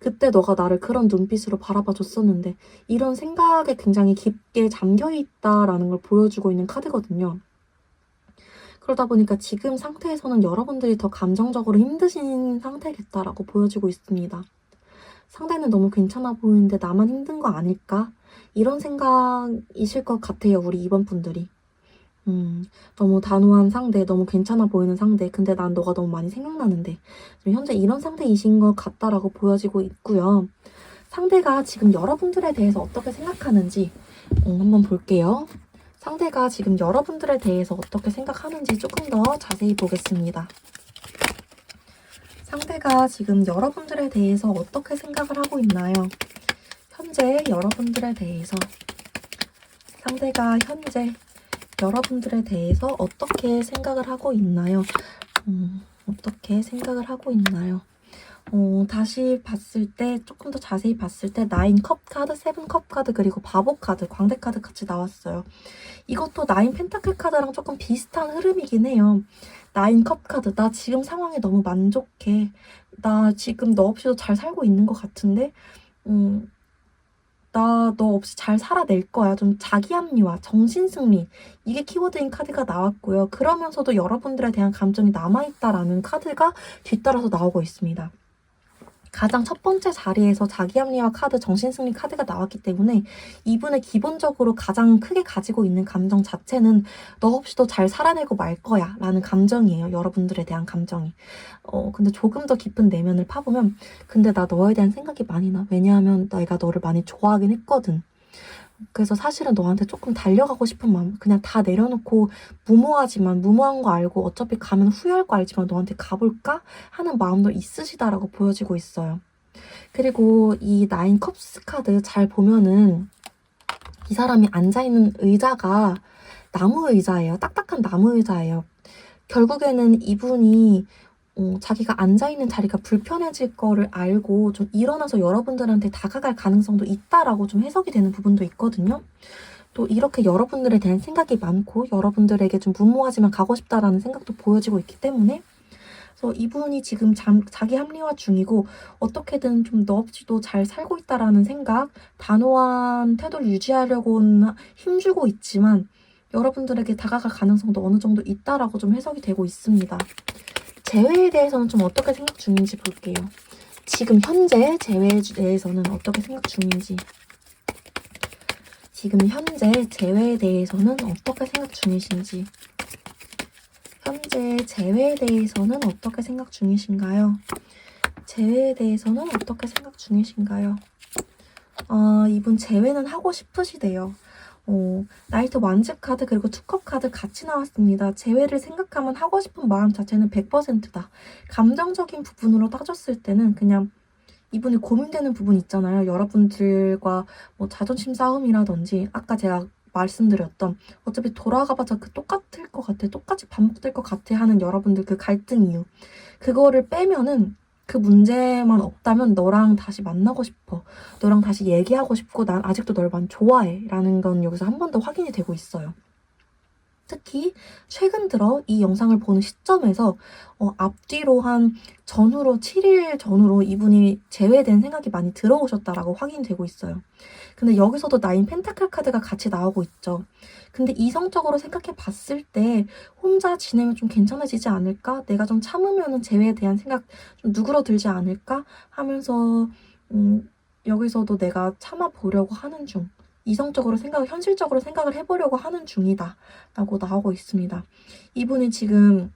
그때 너가 나를 그런 눈빛으로 바라봐 줬었는데. 이런 생각에 굉장히 깊게 잠겨 있다라는 걸 보여주고 있는 카드거든요. 그러다 보니까 지금 상태에서는 여러분들이 더 감정적으로 힘드신 상태겠다라고 보여지고 있습니다. 상대는 너무 괜찮아 보이는데 나만 힘든 거 아닐까? 이런 생각이실 것 같아요, 우리 이번 분들이. 너무 단호한 상대, 너무 괜찮아 보이는 상대, 근데 난 너가 너무 많이 생각나는데. 지금 현재 이런 상태이신 것 같다라고 보여지고 있고요. 상대가 지금 여러분들에 대해서 어떻게 생각하는지 한번 볼게요. 상대가 지금 여러분들에 대해서 어떻게 생각하는지 조금 더 자세히 보겠습니다. 상대가 지금 여러분들에 대해서 어떻게 생각을 하고 있나요? 현재 여러분들에 대해서 상대가 현재 여러분들에 대해서 어떻게 생각을 하고 있나요? 어떻게 생각을 하고 있나요? 다시 봤을 때, 조금 더 자세히 봤을 때, 9컵 카드, 7컵 카드, 그리고 바보 카드, 광대 카드 같이 나왔어요. 이것도 9 펜타클 카드랑 조금 비슷한 흐름이긴 해요. 9컵 카드, 나 지금 상황에 너무 만족해. 나 지금 너 없이도 잘 살고 있는 것 같은데, 나 너 없이 잘 살아낼 거야. 좀 자기합리화, 정신승리. 이게 키워드인 카드가 나왔고요. 그러면서도 여러분들에 대한 감정이 남아있다라는 카드가 뒤따라서 나오고 있습니다. 가장 첫 번째 자리에서 자기합리화 카드, 정신승리 카드가 나왔기 때문에 이분의 기본적으로 가장 크게 가지고 있는 감정 자체는 너 없이도 잘 살아내고 말 거야 라는 감정이에요. 여러분들에 대한 감정이. 근데 조금 더 깊은 내면을 파보면 근데 나 너에 대한 생각이 많이 나. 왜냐하면 내가 너를 많이 좋아하긴 했거든. 그래서 사실은 너한테 조금 달려가고 싶은 마음, 그냥 다 내려놓고 무모하지만 무모한 거 알고 어차피 가면 후회할 거 알지만 너한테 가볼까 하는 마음도 있으시다라고 보여지고 있어요. 그리고 이 9컵스 카드 잘 보면은 이 사람이 앉아있는 의자가 나무 의자예요. 딱딱한 나무 의자예요. 결국에는 이분이 자기가 앉아있는 자리가 불편해질 거를 알고 좀 일어나서 여러분들한테 다가갈 가능성도 있다라고 좀 해석이 되는 부분도 있거든요. 또 이렇게 여러분들에 대한 생각이 많고 여러분들에게 좀 무모하지만 가고 싶다라는 생각도 보여지고 있기 때문에 그래서 이분이 지금 자기 합리화 중이고 어떻게든 좀 너 없이도 잘 살고 있다라는 생각, 단호한 태도를 유지하려고는 힘주고 있지만 여러분들에게 다가갈 가능성도 어느 정도 있다라고 좀 해석이 되고 있습니다. 재회에 대해서는 좀 어떻게 생각 중인지 볼게요. 지금 현재 재회에 대해서는 어떻게 생각 중인지. 지금 현재 재회에 대해서는 어떻게 생각 중이신지. 현재 재회에 대해서는 어떻게 생각 중이신가요? 재회에 대해서는 어떻게 생각 중이신가요? 이분 재회는 하고 싶으시대요. 나이트 완즈 카드 그리고 투컵 카드 같이 나왔습니다. 재회를 생각하면 하고 싶은 마음 자체는 100%다. 감정적인 부분으로 따졌을 때는 그냥 이분이 고민되는 부분 있잖아요. 여러분들과 뭐 자존심 싸움이라든지 아까 제가 말씀드렸던 어차피 돌아가봐서 그 똑같을 것 같아. 똑같이 반복될 것 같아 하는 여러분들 그 갈등 이유. 그거를 빼면은 그 문제만 없다면 너랑 다시 만나고 싶어. 너랑 다시 얘기하고 싶고 난 아직도 널 많이 좋아해. 라는 건 여기서 한 번 더 확인이 되고 있어요. 특히 최근 들어 이 영상을 보는 시점에서 앞뒤로 한 전후로 7일 전후로 이분이 제외된 생각이 많이 들어오셨다라고 확인되고 있어요. 근데 여기서도 9 펜타클 카드가 같이 나오고 있죠. 근데 이성적으로 생각해 봤을 때 혼자 지내면 좀 괜찮아지지 않을까? 내가 좀 참으면은 재회에 대한 생각 좀 누그러들지 않을까? 하면서 여기서도 내가 참아보려고 하는 중. 이성적으로 현실적으로 생각을 해보려고 하는 중이다. 라고 나오고 있습니다. 이분이 지금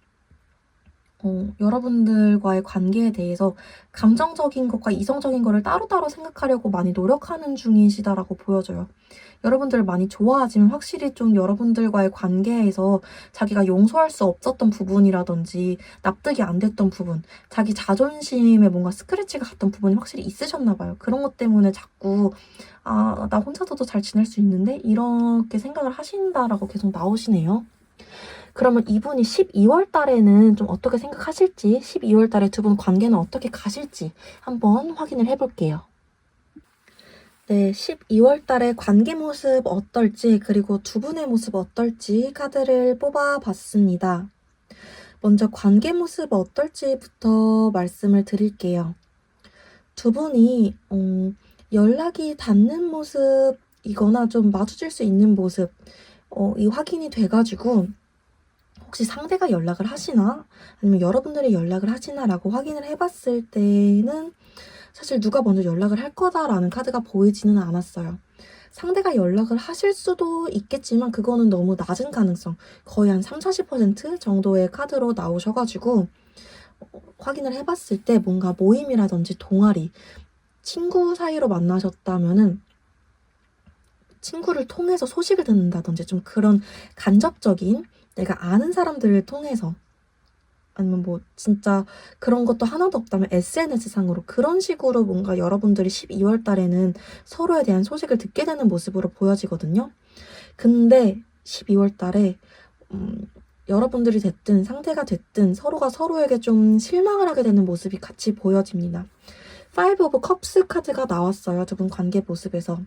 여러분들과의 관계에 대해서 감정적인 것과 이성적인 거를 따로따로 생각하려고 많이 노력하는 중이시다라고 보여져요. 여러분들을 많이 좋아하지만 확실히 좀 여러분들과의 관계에서 자기가 용서할 수 없었던 부분이라든지 납득이 안 됐던 부분, 자기 자존심에 뭔가 스크래치가 갔던 부분이 확실히 있으셨나 봐요. 그런 것 때문에 자꾸 나 혼자서도 잘 지낼 수 있는데 이렇게 생각을 하신다라고 계속 나오시네요. 그러면 이분이 12월 달에는 좀 어떻게 생각하실지, 12월 달에 두 분 관계는 어떻게 가실지 한번 확인을 해볼게요. 네, 12월 달에 관계 모습 어떨지, 그리고 두 분의 모습 어떨지 카드를 뽑아봤습니다. 먼저 관계 모습 어떨지부터 말씀을 드릴게요. 두 분이 연락이 닿는 모습이거나 좀 마주칠 수 있는 모습, 이 확인이 돼가지고 혹시 상대가 연락을 하시나 아니면 여러분들이 연락을 하시나라고 확인을 해봤을 때는 사실 누가 먼저 연락을 할 거다라는 카드가 보이지는 않았어요. 상대가 연락을 하실 수도 있겠지만 그거는 너무 낮은 가능성, 거의 한 30-40% 정도의 카드로 나오셔가지고 확인을 해봤을 때 뭔가 모임이라든지 동아리, 친구 사이로 만나셨다면은 친구를 통해서 소식을 듣는다든지 좀 그런 간접적인 내가 아는 사람들을 통해서 아니면 뭐 진짜 그런 것도 하나도 없다면 SNS상으로 그런 식으로 뭔가 여러분들이 12월 달에는 서로에 대한 소식을 듣게 되는 모습으로 보여지거든요. 근데 12월 달에 여러분들이 됐든 상대가 됐든 서로가 서로에게 좀 실망을 하게 되는 모습이 같이 보여집니다. 5 오브 컵스 카드가 나왔어요. 두 분 관계 모습에서.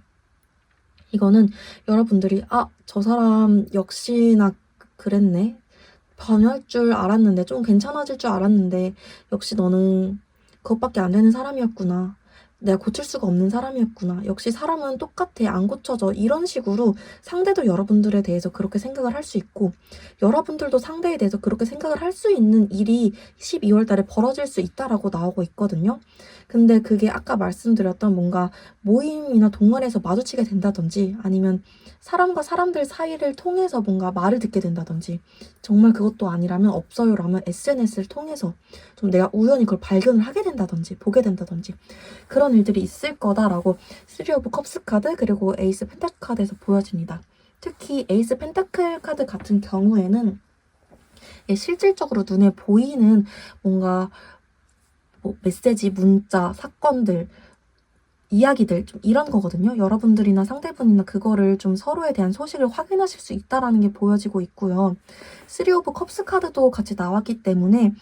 이거는 여러분들이 저 사람 역시나 그랬네. 변할 줄 알았는데, 좀 괜찮아질 줄 알았는데 역시 너는 그것밖에 안 되는 사람이었구나. 내가 고칠 수가 없는 사람이었구나. 역시 사람은 똑같아. 안 고쳐져. 이런 식으로 상대도 여러분들에 대해서 그렇게 생각을 할 수 있고 여러분들도 상대에 대해서 그렇게 생각을 할 수 있는 일이 12월 달에 벌어질 수 있다라고 나오고 있거든요. 근데 그게 아까 말씀드렸던 뭔가 모임이나 동아리에서 마주치게 된다든지 아니면 사람과 사람들 사이를 통해서 뭔가 말을 듣게 된다든지 정말 그것도 아니라면 없어요라면 SNS를 통해서 좀 내가 우연히 그걸 발견을 하게 된다든지 보게 된다든지 그런 일들이 있을 거다라고 3 오브 컵스 카드 그리고 에이스 펜타클 카드에서 보여집니다. 특히 에이스 펜타클 카드 같은 경우에는 실질적으로 눈에 보이는 뭔가 뭐 메시지, 문자, 사건들, 이야기들 좀 이런 거거든요. 여러분들이나 상대분이나 그거를 좀 서로에 대한 소식을 확인하실 수 있다라는 게 보여지고 있고요. 3 오브 컵스 카드도 같이 나왔기 때문에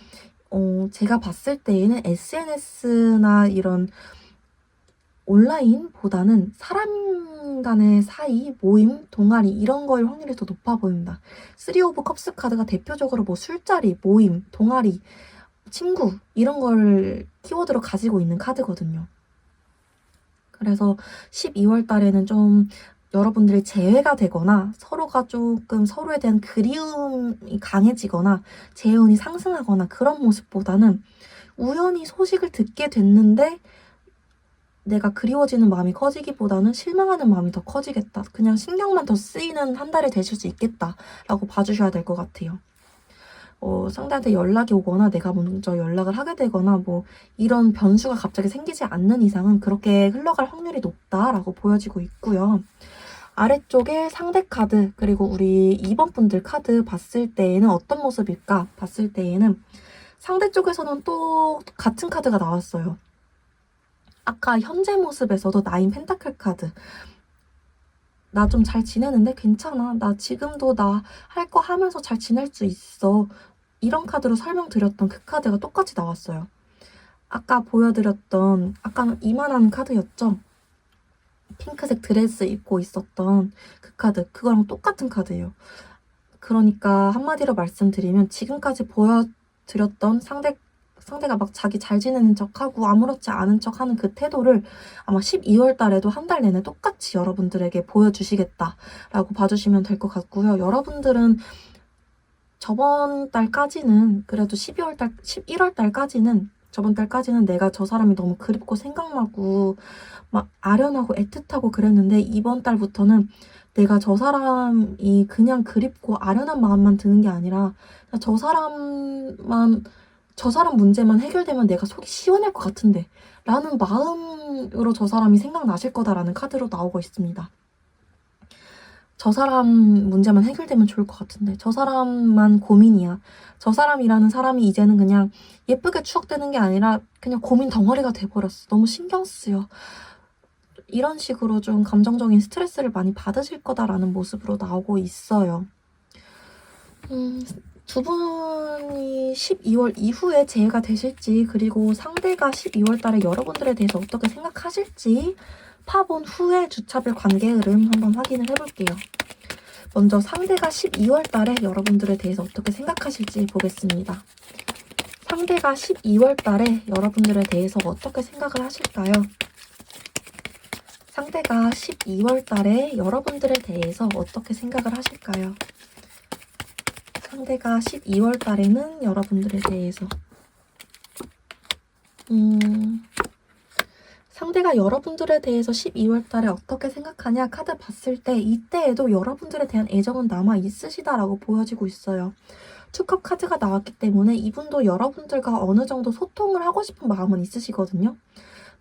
제가 봤을 때에는 SNS나 이런 온라인보다는 사람 간의 사이, 모임, 동아리 이런 거일 확률이 더 높아 보입니다. 3 오브 컵스 카드가 대표적으로 뭐 술자리, 모임, 동아리, 친구 이런 걸 키워드로 가지고 있는 카드거든요. 그래서 12월 달에는 좀 여러분들이 재회가 되거나 서로가 조금 서로에 대한 그리움이 강해지거나 재혼이 상승하거나 그런 모습보다는 우연히 소식을 듣게 됐는데 내가 그리워지는 마음이 커지기보다는 실망하는 마음이 더 커지겠다. 그냥 신경만 더 쓰이는 한 달이 되실 수 있겠다라고 봐주셔야 될 것 같아요. 상대한테 연락이 오거나 내가 먼저 연락을 하게 되거나 뭐 이런 변수가 갑자기 생기지 않는 이상은 그렇게 흘러갈 확률이 높다라고 보여지고 있고요. 아래쪽에 상대 카드 그리고 우리 2번 분들 카드 봤을 때에는 어떤 모습일까 봤을 때에는 상대 쪽에서는 또 같은 카드가 나왔어요. 아까 현재 모습에서도 9 펜타클 카드. 나 좀 잘 지내는데 괜찮아. 나 지금도 나 할 거 하면서 잘 지낼 수 있어. 이런 카드로 설명드렸던 그 카드가 똑같이 나왔어요. 아까 보여드렸던 아까는 이만한 카드였죠? 핑크색 드레스 입고 있었던 그 카드. 그거랑 똑같은 카드예요. 그러니까 한마디로 말씀드리면 지금까지 보여드렸던 상대가 막 자기 잘 지내는 척하고 아무렇지 않은 척하는 그 태도를 아마 12월 달에도 한 달 내내 똑같이 여러분들에게 보여주시겠다라고 봐주시면 될 것 같고요. 여러분들은 저번 달까지는 그래도 11월 달까지는 저번 달까지는 내가 저 사람이 너무 그립고 생각나고 막 아련하고 애틋하고 그랬는데 이번 달부터는 내가 저 사람이 그냥 그립고 아련한 마음만 드는 게 아니라 저 사람만 저 사람 문제만 해결되면 내가 속이 시원할 것 같은데 라는 마음으로 저 사람이 생각나실 거다라는 카드로 나오고 있습니다. 저 사람 문제만 해결되면 좋을 것 같은데 저 사람만 고민이야. 저 사람이라는 사람이 이제는 그냥 예쁘게 추억되는 게 아니라 그냥 고민 덩어리가 돼버렸어. 너무 신경 쓰여. 이런 식으로 좀 감정적인 스트레스를 많이 받으실 거다라는 모습으로 나오고 있어요. 두 분이 12월 이후에 재해가 되실지, 그리고 상대가 12월 달에 여러분들에 대해서 어떻게 생각하실지 파본 후에 주차별 관계 흐름 한번 확인을 해볼게요. 먼저 상대가 12월 달에 여러분들에 대해서 어떻게 생각하실지 보겠습니다. 상대가 12월 달에 여러분들에 대해서 어떻게 생각을 하실까요? 상대가 12월 달에 여러분들에 대해서 어떻게 생각을 하실까요? 상대가 12월 달에는 여러분들에 대해서 상대가 여러분들에 대해서 12월 달에 어떻게 생각하냐 카드 봤을 때 이때에도 여러분들에 대한 애정은 남아 있으시다라고 보여지고 있어요. 투컵 카드가 나왔기 때문에 이분도 여러분들과 어느 정도 소통을 하고 싶은 마음은 있으시거든요.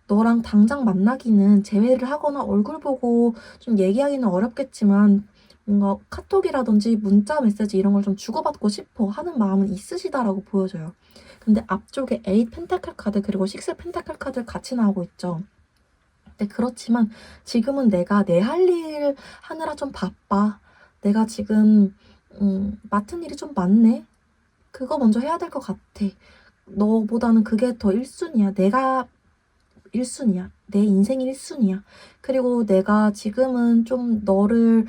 너랑 당장 만나기는 제외를 하거나 얼굴 보고 좀 얘기하기는 어렵겠지만 뭔가 카톡이라든지 문자 메시지 이런 걸 좀 주고받고 싶어 하는 마음은 있으시다라고 보여져요. 근데 앞쪽에 8 펜타클 카드 그리고 6 펜타클 카드 같이 나오고 있죠. 근데 그렇지만 지금은 내가 내 할 일 하느라 좀 바빠. 내가 지금 맡은 일이 좀 많네. 그거 먼저 해야 될 것 같아. 너보다는 그게 더 1순위야. 내가 1순위야. 내 인생이 1순위야. 그리고 내가 지금은 좀 너를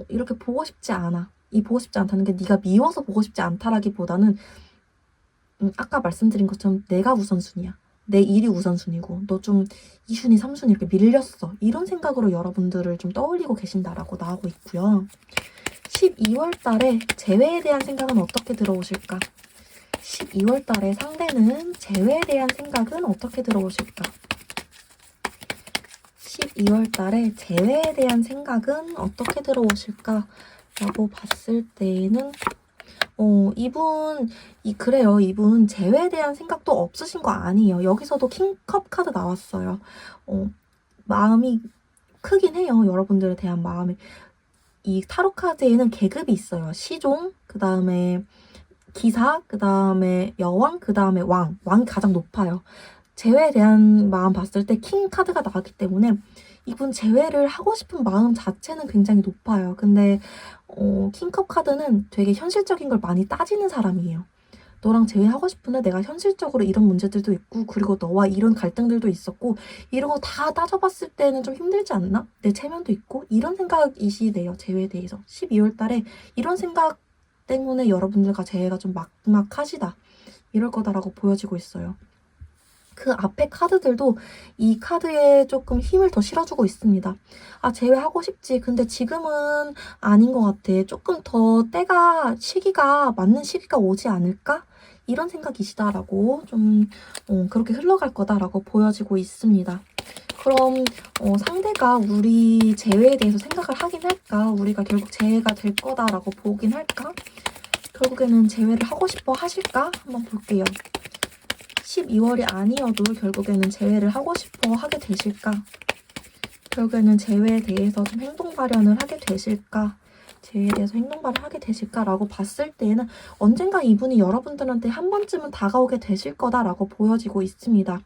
이렇게 보고 싶지 않아. 이 보고 싶지 않다는 게 네가 미워서 보고 싶지 않다라기보다는 아까 말씀드린 것처럼 내가 우선순위야. 내 일이 우선순위고 너 좀 2순위, 3순위 이렇게 밀렸어. 이런 생각으로 여러분들을 좀 떠올리고 계신다라고 나오고 있고요. 12월 달에 재회에 대한 생각은 어떻게 들어오실까? 12월 달에 상대는 재회에 대한 생각은 어떻게 들어오실까? 12월 달에 재회에 대한 생각은 어떻게 들어오실까? 라고 봤을 때는 그래요. 이분 재회에 대한 생각도 없으신 거 아니에요. 여기서도 킹컵 카드 나왔어요. 마음이 크긴 해요. 여러분들에 대한 마음이. 이 타로 카드에는 계급이 있어요. 시종, 그 다음에 기사, 그 다음에 여왕, 그 다음에 왕. 왕이 가장 높아요. 재회에 대한 마음 봤을 때 킹 카드가 나왔기 때문에 이분 재회를 하고 싶은 마음 자체는 굉장히 높아요. 근데 킹컵 카드는 되게 현실적인 걸 많이 따지는 사람이에요. 너랑 재회하고 싶은데 내가 현실적으로 이런 문제들도 있고 그리고 너와 이런 갈등들도 있었고 이런 거 다 따져봤을 때는 좀 힘들지 않나? 내 체면도 있고 이런 생각이시네요. 재회에 대해서. 12월 달에 이런 생각 때문에 여러분들과 재회가 좀 막막하시다. 이럴 거다라고 보여지고 있어요. 그 앞에 카드들도 이 카드에 조금 힘을 더 실어주고 있습니다. 아, 재회하고 싶지. 근데 지금은 아닌 것 같아. 조금 더 시기가 맞는 시기가 오지 않을까? 이런 생각이시다라고 좀 그렇게 흘러갈 거다라고 보여지고 있습니다. 그럼 상대가 우리 재회에 대해서 생각을 하긴 할까? 우리가 결국 재회가 될 거다라고 보긴 할까? 결국에는 재회를 하고 싶어 하실까? 한번 볼게요. 12월이 아니어도 결국에는 재회를 하고 싶어 하게 되실까? 결국에는 재회에 대해서 좀 행동 발현을 하게 되실까? 재회에 대해서 행동 발현을 하게 되실까라고 봤을 때에는 언젠가 이분이 여러분들한테 한 번쯤은 다가오게 되실 거다라고 보여지고 있습니다.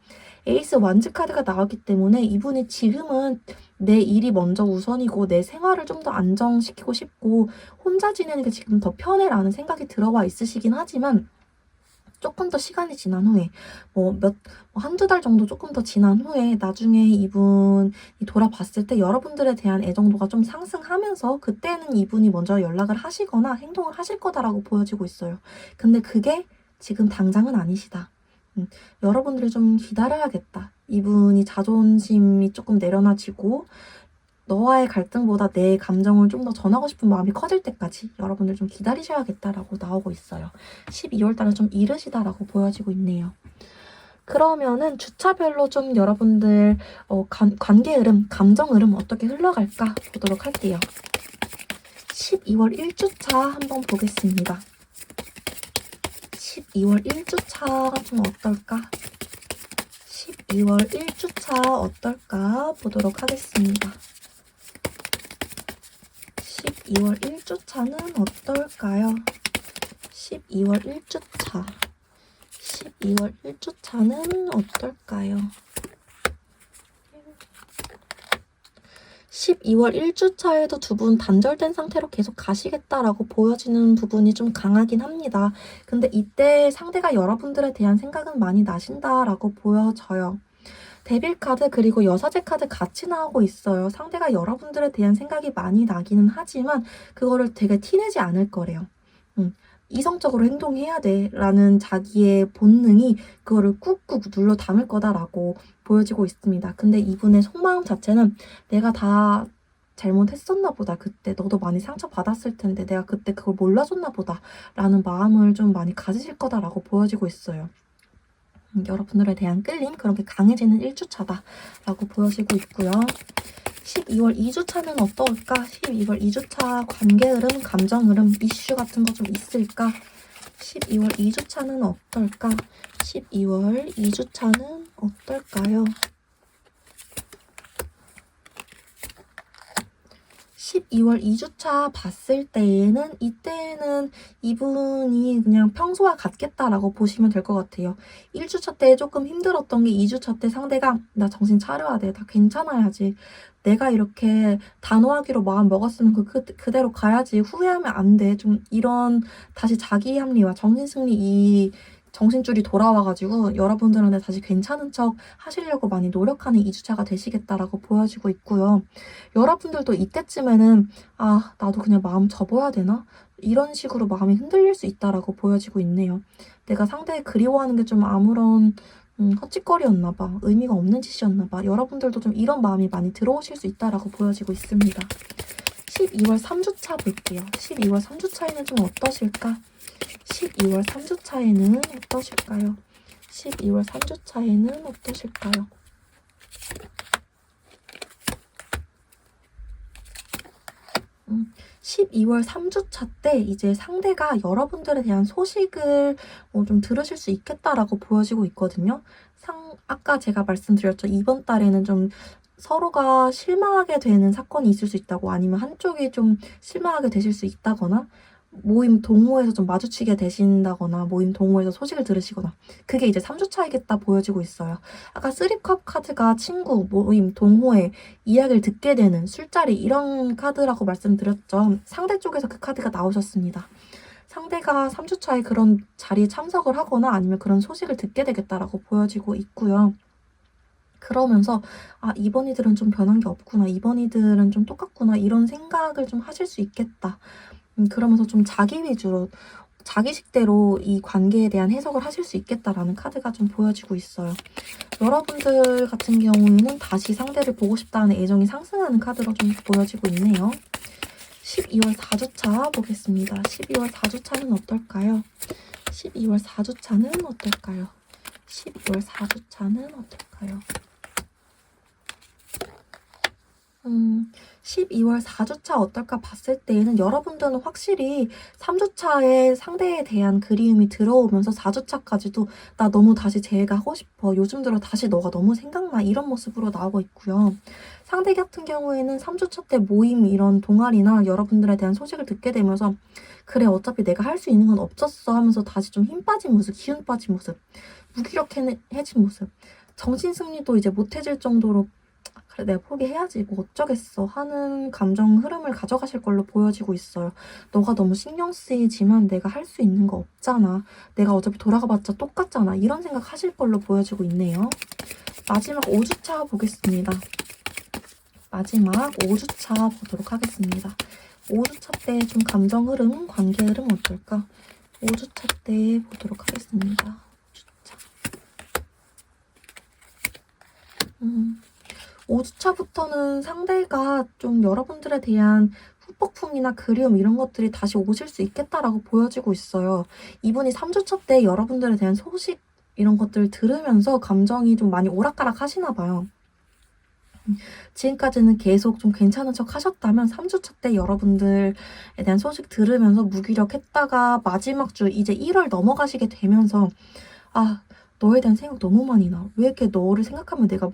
에이스 완즈 카드가 나왔기 때문에 이분이 지금은 내 일이 먼저 우선이고 내 생활을 좀 더 안정시키고 싶고 혼자 지내는 게 지금 더 편해라는 생각이 들어와 있으시긴 하지만 조금 더 시간이 지난 후에 한두 달 정도 조금 더 지난 후에 나중에 이분이 돌아봤을 때 여러분들에 대한 애정도가 좀 상승하면서 그때는 이분이 먼저 연락을 하시거나 행동을 하실 거다라고 보여지고 있어요. 근데 그게 지금 당장은 아니시다. 여러분들이 좀 기다려야겠다. 이분이 자존심이 조금 내려놔지고 너와의 갈등보다 내 감정을 좀 더 전하고 싶은 마음이 커질 때까지 여러분들 좀 기다리셔야겠다라고 나오고 있어요. 12월 달은 좀 이르시다라고 보여지고 있네요. 그러면은 주차별로 좀 여러분들 관계 흐름, 감정 흐름 어떻게 흘러갈까 보도록 할게요. 12월 1주차 한번 보겠습니다. 12월 1주차가 좀 어떨까? 12월 1주차 어떨까? 보도록 하겠습니다. 12월 1주차는 어떨까요? 12월 1주차. 12월 1주차는 어떨까요? 12월 1주차에도 두 분 단절된 상태로 계속 가시겠다라고 보여지는 부분이 좀 강하긴 합니다. 근데 이때 상대가 여러분들에 대한 생각은 많이 나신다라고 보여져요. 데빌 카드 그리고 여사제 카드 같이 나오고 있어요. 상대가 여러분들에 대한 생각이 많이 나기는 하지만 그거를 되게 티내지 않을 거래요. 이성적으로 행동해야 돼 라는 자기의 본능이 그거를 꾹꾹 눌러 담을 거다라고 보여지고 있습니다. 근데 이분의 속마음 자체는 내가 다 잘못했었나 보다. 그때 너도 많이 상처받았을 텐데 내가 그때 그걸 몰라줬나 보다 라는 마음을 좀 많이 가지실 거다라고 보여지고 있어요. 여러분들에 대한 끌림 그런 게 강해지는 1주차다 라고 보여지고 있고요. 12월 2주차는 어떨까? 12월 2주차 관계 흐름, 감정 흐름, 이슈 같은 거 좀 있을까? 12월 2주차는 어떨까? 12월 2주차는 어떨까요? 12월 2주차 봤을 때에는 이때는 이분이 그냥 평소와 같겠다라고 보시면 될 것 같아요. 1주차 때 조금 힘들었던 게 2주차 때 상대가 나 정신 차려야 돼. 다 괜찮아야지. 내가 이렇게 단호하기로 마음 먹었으면 그대로 가야지. 후회하면 안 돼. 좀 이런 다시 자기 합리화, 정신승리 이 정신줄이 돌아와가지고 여러분들한테 다시 괜찮은 척 하시려고 많이 노력하는 2주차가 되시겠다라고 보여지고 있고요. 여러분들도 이때쯤에는 아 나도 그냥 마음 접어야 되나? 이런 식으로 마음이 흔들릴 수 있다라고 보여지고 있네요. 내가 상대를 그리워하는 게 좀 아무런 헛짓거리였나 봐. 의미가 없는 짓이었나 봐. 여러분들도 좀 이런 마음이 많이 들어오실 수 있다라고 보여지고 있습니다. 12월 3주차 볼게요. 12월 3주차에는 좀 어떠실까? 12월 3주차에는 어떠실까요? 12월 3주차에는 어떠실까요? 12월 3주차 때 이제 상대가 여러분들에 대한 소식을 좀 들으실 수 있겠다라고 보여지고 있거든요. 아까 제가 말씀드렸죠. 이번 달에는 좀 서로가 실망하게 되는 사건이 있을 수 있다고 아니면 한쪽이 좀 실망하게 되실 수 있다거나 모임 동호회에서 좀 마주치게 되신다거나 모임 동호회에서 소식을 들으시거나 그게 이제 3주차이겠다 보여지고 있어요. 아까 3컵 카드가 친구, 모임, 동호회, 이야기를 듣게 되는 술자리 이런 카드라고 말씀드렸죠. 상대 쪽에서 그 카드가 나오셨습니다. 상대가 3주차에 그런 자리에 참석을 하거나 아니면 그런 소식을 듣게 되겠다라고 보여지고 있고요. 그러면서 아 이번 이들은 좀 변한 게 없구나. 이번 이들은 좀 똑같구나. 이런 생각을 좀 하실 수 있겠다. 그러면서 좀 자기 위주로 자기식대로 이 관계에 대한 해석을 하실 수 있겠다라는 카드가 좀 보여지고 있어요. 여러분들 같은 경우에는 다시 상대를 보고 싶다는 애정이 상승하는 카드로 좀 보여지고 있네요. 12월 4주차 보겠습니다. 12월 4주차는 어떨까요? 12월 4주차는 어떨까요? 12월 4주차는 어떨까요? 12월 4주차 어떨까 봤을 때에는 여러분들은 확실히 3주차에 상대에 대한 그리움이 들어오면서 4주차까지도 나 너무 다시 쟤가 하고 싶어. 요즘 들어 다시 너가 너무 생각나. 이런 모습으로 나오고 있고요. 상대 같은 경우에는 3주차 때 모임 이런 동아리나 여러분들에 대한 소식을 듣게 되면서 그래 어차피 내가 할 수 있는 건 없었어 하면서 다시 좀 힘 빠진 모습, 기운 빠진 모습, 무기력해진 모습, 정신승리도 이제 못해질 정도로 그래 내가 포기해야지 뭐 어쩌겠어 하는 감정 흐름을 가져가실 걸로 보여지고 있어요. 너가 너무 신경 쓰이지만 내가 할 수 있는 거 없잖아. 내가 어차피 돌아가봤자 똑같잖아. 이런 생각 하실 걸로 보여지고 있네요. 마지막 5주차 보겠습니다. 마지막 5주차 보도록 하겠습니다. 5주차 때 좀 감정 흐름, 관계 흐름 어떨까? 5주차 때 보도록 하겠습니다. 5주차부터는 상대가 좀 여러분들에 대한 후폭풍이나 그리움 이런 것들이 다시 오실 수 있겠다라고 보여지고 있어요. 이분이 3주차 때 여러분들에 대한 소식 이런 것들을 들으면서 감정이 좀 많이 오락가락 하시나 봐요. 지금까지는 계속 좀 괜찮은 척 하셨다면 3주차 때 여러분들에 대한 소식 들으면서 무기력했다가 마지막 주 이제 1월 넘어가시게 되면서 아, 너에 대한 생각 너무 많이 나. 왜 이렇게 너를 생각하면 내가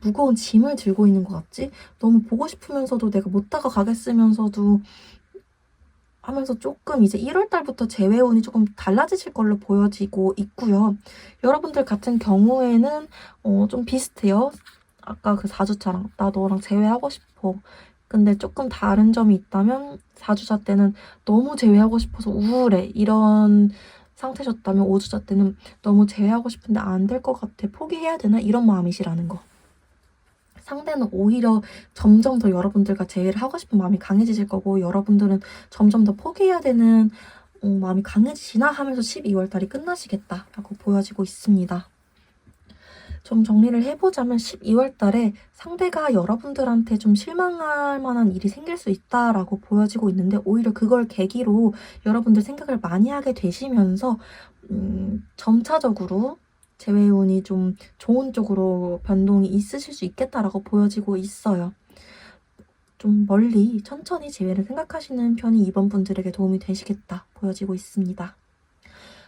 무거운 짐을 들고 있는 것 같지? 너무 보고 싶으면서도 내가 못 다가가겠으면서도 하면서 조금 이제 1월 달부터 재회운이 조금 달라지실 걸로 보여지고 있고요. 여러분들 같은 경우에는 좀 비슷해요. 아까 그 4주차랑 나 너랑 재회하고 싶어. 근데 조금 다른 점이 있다면 4주차 때는 너무 재회하고 싶어서 우울해. 이런 상태셨다면 5주차 때는 너무 재회하고 싶은데 안 될 것 같아. 포기해야 되나? 이런 마음이시라는 거. 상대는 오히려 점점 더 여러분들과 재회를 하고 싶은 마음이 강해지실 거고 여러분들은 점점 더 포기해야 되는 마음이 강해지시나 하면서 12월 달이 끝나시겠다라고 보여지고 있습니다. 좀 정리를 해보자면 12월 달에 상대가 여러분들한테 좀 실망할 만한 일이 생길 수 있다라고 보여지고 있는데 오히려 그걸 계기로 여러분들 생각을 많이 하게 되시면서 점차적으로 재회운이 좀 좋은 쪽으로 변동이 있으실 수 있겠다라고 보여지고 있어요. 좀 멀리 천천히 재회를 생각하시는 편이 이번 분들에게 도움이 되시겠다 보여지고 있습니다.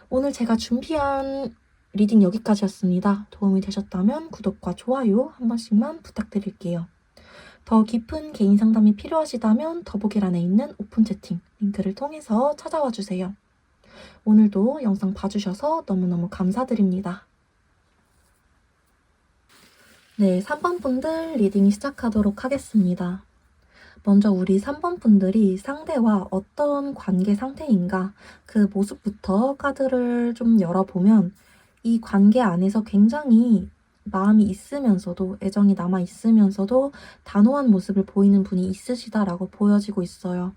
오늘 제가 준비한 리딩 여기까지였습니다. 도움이 되셨다면 구독과 좋아요 한 번씩만 부탁드릴게요. 더 깊은 개인 상담이 필요하시다면 더보기란에 있는 오픈 채팅 링크를 통해서 찾아와 주세요. 오늘도 영상 봐주셔서 너무너무 감사드립니다. 네, 3번 분들 리딩 시작하도록 하겠습니다. 먼저 우리 3번 분들이 상대와 어떤 관계 상태인가 그 모습부터 카드를 좀 열어보면 이 관계 안에서 굉장히 마음이 있으면서도 애정이 남아있으면서도 단호한 모습을 보이는 분이 있으시다라고 보여지고 있어요.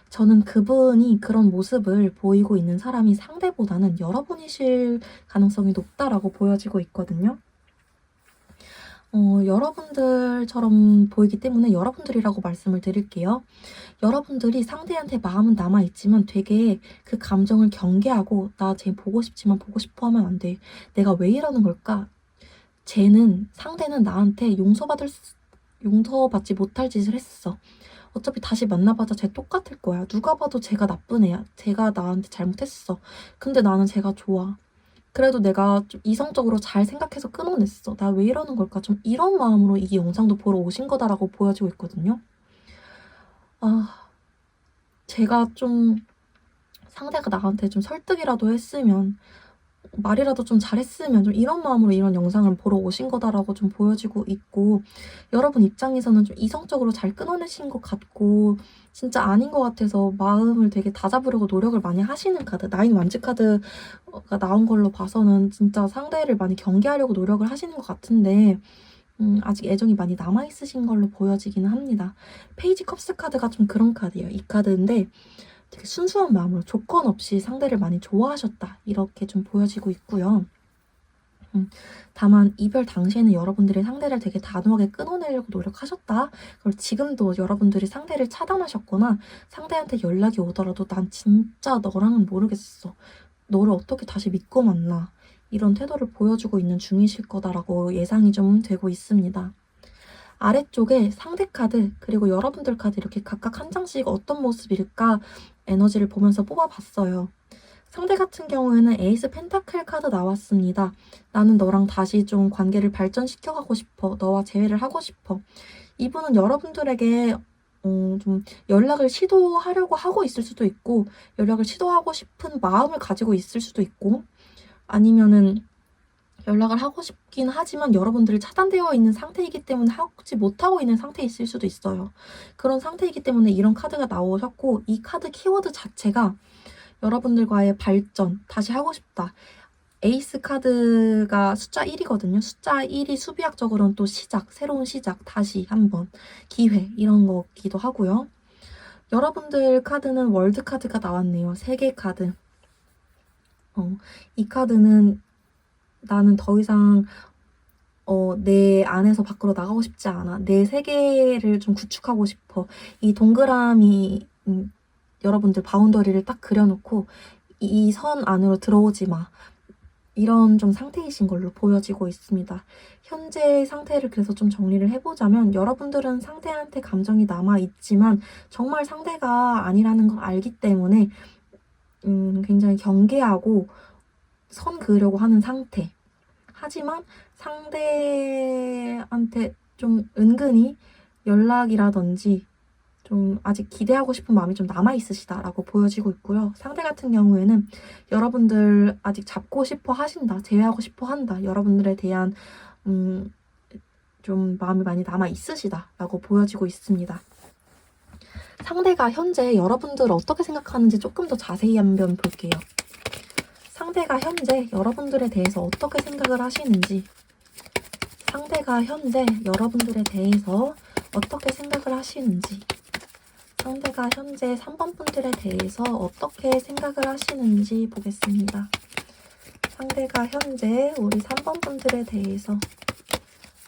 저는 그분이 그런 모습을 보이고 있는 사람이 상대보다는 여러분이실 가능성이 높다라고 보여지고 있거든요. 여러분들처럼 보이기 때문에 여러분들이라고 말씀을 드릴게요. 여러분들이 상대한테 마음은 남아있지만 되게 그 감정을 경계하고 나 쟤 보고 싶지만 보고 싶어 하면 안 돼. 내가 왜 이러는 걸까? 상대는 나한테 용서받지 못할 짓을 했어. 어차피 다시 만나봐자 쟤 똑같을 거야. 누가 봐도 쟤가 나쁜 애야. 쟤가 나한테 잘못했어. 근데 나는 쟤가 좋아. 그래도 내가 좀 이성적으로 잘 생각해서 끊어냈어. 나 왜 이러는 걸까? 좀 이런 마음으로 이 영상도 보러 오신 거다라고 보여지고 있거든요. 제가 좀 상대가 나한테 좀 설득이라도 했으면 말이라도 좀 잘했으면 좀 이런 마음으로 이런 영상을 보러 오신 거다라고 좀 보여지고 있고 여러분 입장에서는 좀 이성적으로 잘 끊어내신 것 같고 진짜 아닌 것 같아서 마음을 되게 다잡으려고 노력을 많이 하시는 카드 나인 완즈 카드가 나온 걸로 봐서는 진짜 상대를 많이 경계하려고 노력을 하시는 것 같은데 아직 애정이 많이 남아있으신 걸로 보여지기는 합니다. 페이지 컵스 카드가 좀 그런 카드예요. 이 카드인데 되게 순수한 마음으로 조건 없이 상대를 많이 좋아하셨다 이렇게 좀 보여지고 있고요. 다만 이별 당시에는 여러분들이 상대를 되게 단호하게 끊어내려고 노력하셨다. 그리고 지금도 여러분들이 상대를 차단하셨거나 상대한테 연락이 오더라도 난 진짜 너랑은 모르겠어. 너를 어떻게 다시 믿고 만나. 이런 태도를 보여주고 있는 중이실 거다라고 예상이 좀 되고 있습니다. 아래쪽에 상대 카드 그리고 여러분들 카드 이렇게 각각 한 장씩 어떤 모습일까 에너지를 보면서 뽑아봤어요. 상대 같은 경우에는 에이스 펜타클 카드 나왔습니다. 나는 너랑 다시 좀 관계를 발전시켜가고 싶어. 너와 재회를 하고 싶어. 이분은 여러분들에게 좀 연락을 시도하려고 하고 있을 수도 있고 연락을 시도하고 싶은 마음을 가지고 있을 수도 있고 아니면은 연락을 하고 싶긴 하지만 여러분들이 차단되어 있는 상태이기 때문에 하지 못하고 있는 상태이실 수도 있어요. 그런 상태이기 때문에 이런 카드가 나오셨고 이 카드 키워드 자체가 여러분들과의 발전, 다시 하고 싶다. 에이스 카드가 숫자 1이거든요. 숫자 1이 수비학적으로는 또 시작, 새로운 시작, 다시 한번, 기회 이런 거기도 하고요. 여러분들 카드는 월드 카드가 나왔네요. 세계 카드. 이 카드는 나는 더 이상 내 안에서 밖으로 나가고 싶지 않아. 내 세계를 좀 구축하고 싶어. 이 동그라미 여러분들 바운더리를 딱 그려놓고 이 선 안으로 들어오지 마. 이런 좀 상태이신 걸로 보여지고 있습니다. 현재 상태를 그래서 좀 정리를 해보자면 여러분들은 상대한테 감정이 남아있지만 정말 상대가 아니라는 걸 알기 때문에 굉장히 경계하고 선 그으려고 하는 상태. 하지만 상대한테 좀 은근히 연락이라든지 좀 아직 기대하고 싶은 마음이 좀 남아있으시다라고 보여지고 있고요. 상대 같은 경우에는 여러분들 아직 잡고 싶어 하신다, 제외하고 싶어 한다, 여러분들에 대한 좀 마음이 많이 남아있으시다라고 보여지고 있습니다. 상대가 현재 여러분들을 어떻게 생각하는지 조금 더 자세히 한번 볼게요. 상대가 현재 여러분들에 대해서 어떻게 생각을 하시는지, 상대가 현재 여러분들에 대해서 어떻게 생각을 하시는지, 상대가 현재 3번 분들에 대해서 어떻게 생각을 하시는지 보겠습니다. 상대가 현재 우리 3번 분들에 대해서,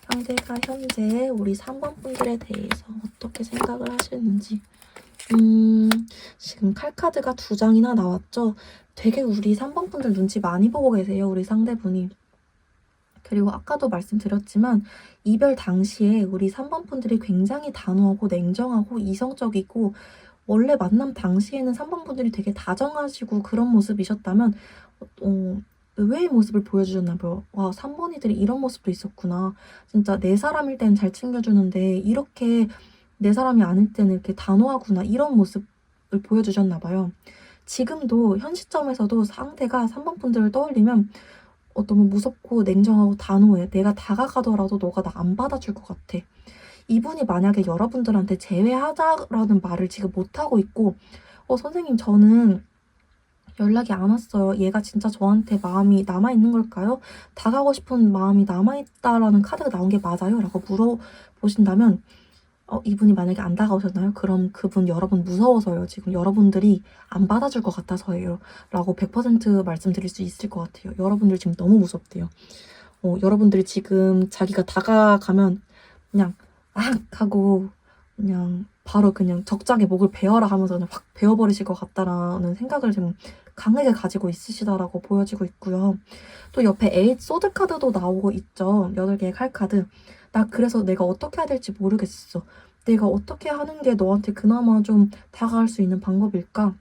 상대가 현재 우리 3번 분들에 대해서 어떻게 생각을 하시는지. 지금 칼카드가 2장이나 나왔죠? 되게 우리 3번 분들 눈치 많이 보고 계세요, 우리 상대분이. 그리고 아까도 말씀드렸지만 이별 당시에 우리 3번 분들이 굉장히 단호하고 냉정하고 이성적이고, 원래 만남 당시에는 3번 분들이 되게 다정하시고 그런 모습이셨다면 의외의 모습을 보여주셨나봐요. 와, 3번이들이 이런 모습도 있었구나. 진짜 내 사람일 때는 잘 챙겨주는데 이렇게 내 사람이 아닐 때는 이렇게 단호하구나, 이런 모습을 보여주셨나봐요. 지금도 현 시점에서도 상대가 3번 분들을 떠올리면 너무 무섭고 냉정하고 단호해. 내가 다가가더라도 너가 나 안 받아줄 것 같아. 이분이 만약에 여러분들한테 제외하자라는 말을 지금 못하고 있고, 선생님 저는 연락이 안 왔어요, 얘가 진짜 저한테 마음이 남아있는 걸까요? 다가가고 싶은 마음이 남아있다라는 카드가 나온 게 맞아요? 라고 물어보신다면 이분이 만약에 안 다가오셨나요? 그럼 그분 여러분 무서워서요. 지금 여러분들이 안 받아줄 것 같아서예요. 라고 100% 말씀드릴 수 있을 것 같아요. 여러분들 지금 너무 무섭대요. 여러분들이 지금 자기가 다가가면 그냥 하고 그냥 바로 그냥 적장에 목을 베어라 하면서 그냥 확 베어버리실 것 같다라는 생각을 지금 강하게 가지고 있으시다라고 보여지고 있고요. 또 옆에 8 소드 카드도 나오고 있죠. 8개의 칼 카드. 나 그래서 내가 어떻게 해야 될지 모르겠어. 내가 어떻게 하는 게 너한테 그나마 좀 다가갈 수 있는 방법일까?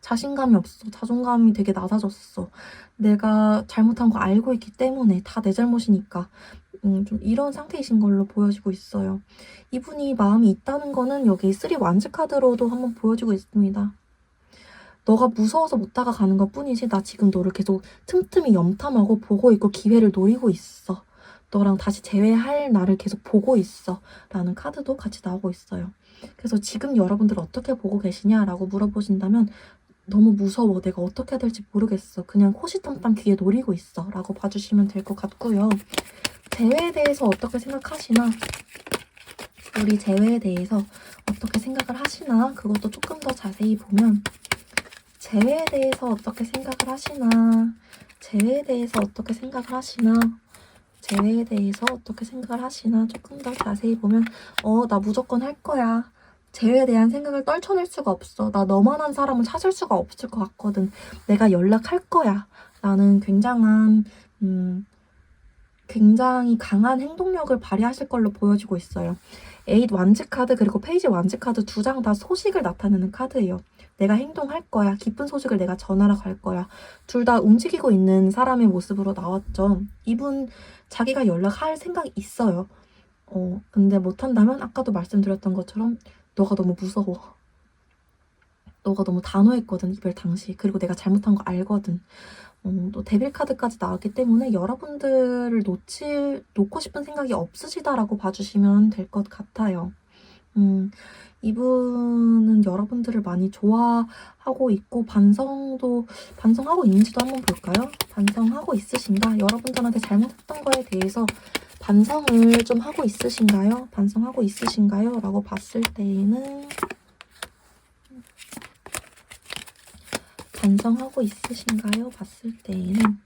자신감이 없어. 자존감이 되게 낮아졌어. 내가 잘못한 거 알고 있기 때문에 다 내 잘못이니까. 좀 이런 상태이신 걸로 보여지고 있어요. 이분이 마음이 있다는 거는 여기 3 완즈 카드로도 한번 보여지고 있습니다. 너가 무서워서 못 다가가는 것 뿐이지 나 지금 너를 계속 틈틈이 염탐하고 보고 있고 기회를 노리고 있어. 너랑 다시 재회할 날을 계속 보고 있어. 라는 카드도 같이 나오고 있어요. 그래서 지금 여러분들 어떻게 보고 계시냐라고 물어보신다면 너무 무서워. 내가 어떻게 해야 될지 모르겠어. 그냥 호시탐탐 기회 노리고 있어. 라고 봐주시면 될 것 같고요. 재회에 대해서 어떻게 생각하시나? 우리 재회에 대해서 어떻게 생각을 하시나? 그것도 조금 더 자세히 보면 재회에 대해서 어떻게 생각을 하시나? 재회에 대해서 어떻게 생각을 하시나? 재회에 대해서 어떻게 생각을 하시나? 조금 더 자세히 보면 나 무조건 할 거야. 재회에 대한 생각을 떨쳐낼 수가 없어. 나 너만한 사람을 찾을 수가 없을 것 같거든. 내가 연락할 거야. 라는 굉장히 강한 행동력을 발휘하실 걸로 보여지고 있어요. 8 완즈 카드 그리고 페이지 완즈 카드 2장 다 소식을 나타내는 카드예요. 내가 행동할 거야. 기쁜 소식을 내가 전하러 갈 거야. 둘 다 움직이고 있는 사람의 모습으로 나왔죠. 이분 자기가 연락할 생각이 있어요. 근데 못한다면 아까도 말씀드렸던 것처럼 너가 너무 무서워. 너가 너무 단호했거든, 이별 당시. 그리고 내가 잘못한 거 알거든. 또 데빌 카드까지 나왔기 때문에 여러분들을 놓고 싶은 생각이 없으시다라고 봐주시면 될 것 같아요. 이분은 여러분들을 많이 좋아하고 있고 반성하고 있는지도 한번 볼까요? 반성하고 있으신가? 여러분들한테 잘못했던 거에 대해서 반성을 좀 하고 있으신가요? 반성하고 있으신가요? 라고 봤을 때에는 반성하고 있으신가요? 봤을 때에는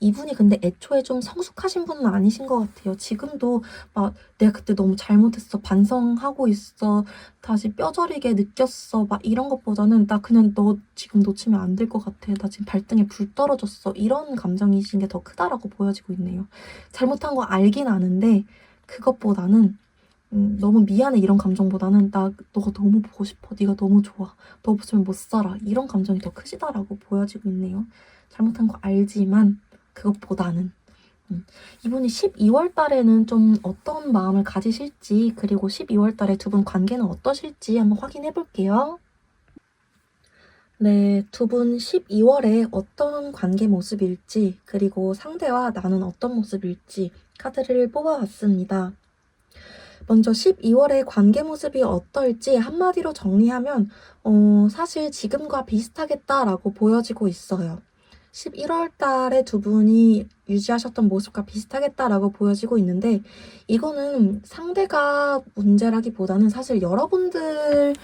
이분이 근데 애초에 좀 성숙하신 분은 아니신 것 같아요. 지금도 막 내가 그때 너무 잘못했어, 반성하고 있어, 다시 뼈저리게 느꼈어, 막 이런 것보다는 나 그냥 너 지금 놓치면 안 될 것 같아, 나 지금 발등에 불 떨어졌어, 이런 감정이신 게 더 크다라고 보여지고 있네요. 잘못한 거 알긴 아는데 그것보다는 너무 미안해 이런 감정보다는 나 너가 너무 보고 싶어, 네가 너무 좋아, 너 없으면 못 살아, 이런 감정이 더 크시다라고 보여지고 있네요. 잘못한 거 알지만 그것보다는 이분이 12월 달에는 좀 어떤 마음을 가지실지, 그리고 12월 달에 두 분 관계는 어떠실지 한번 확인해 볼게요. 네, 두 분 12월에 어떤 관계 모습일지, 그리고 상대와 나는 어떤 모습일지 카드를 뽑아봤습니다. 먼저 12월의 관계 모습이 어떨지 한마디로 정리하면 사실 지금과 비슷하겠다라고 보여지고 있어요. 11월 달에 두 분이 유지하셨던 모습과 비슷하겠다라고 보여지고 있는데, 이거는 상대가 문제라기보다는 사실 여러분들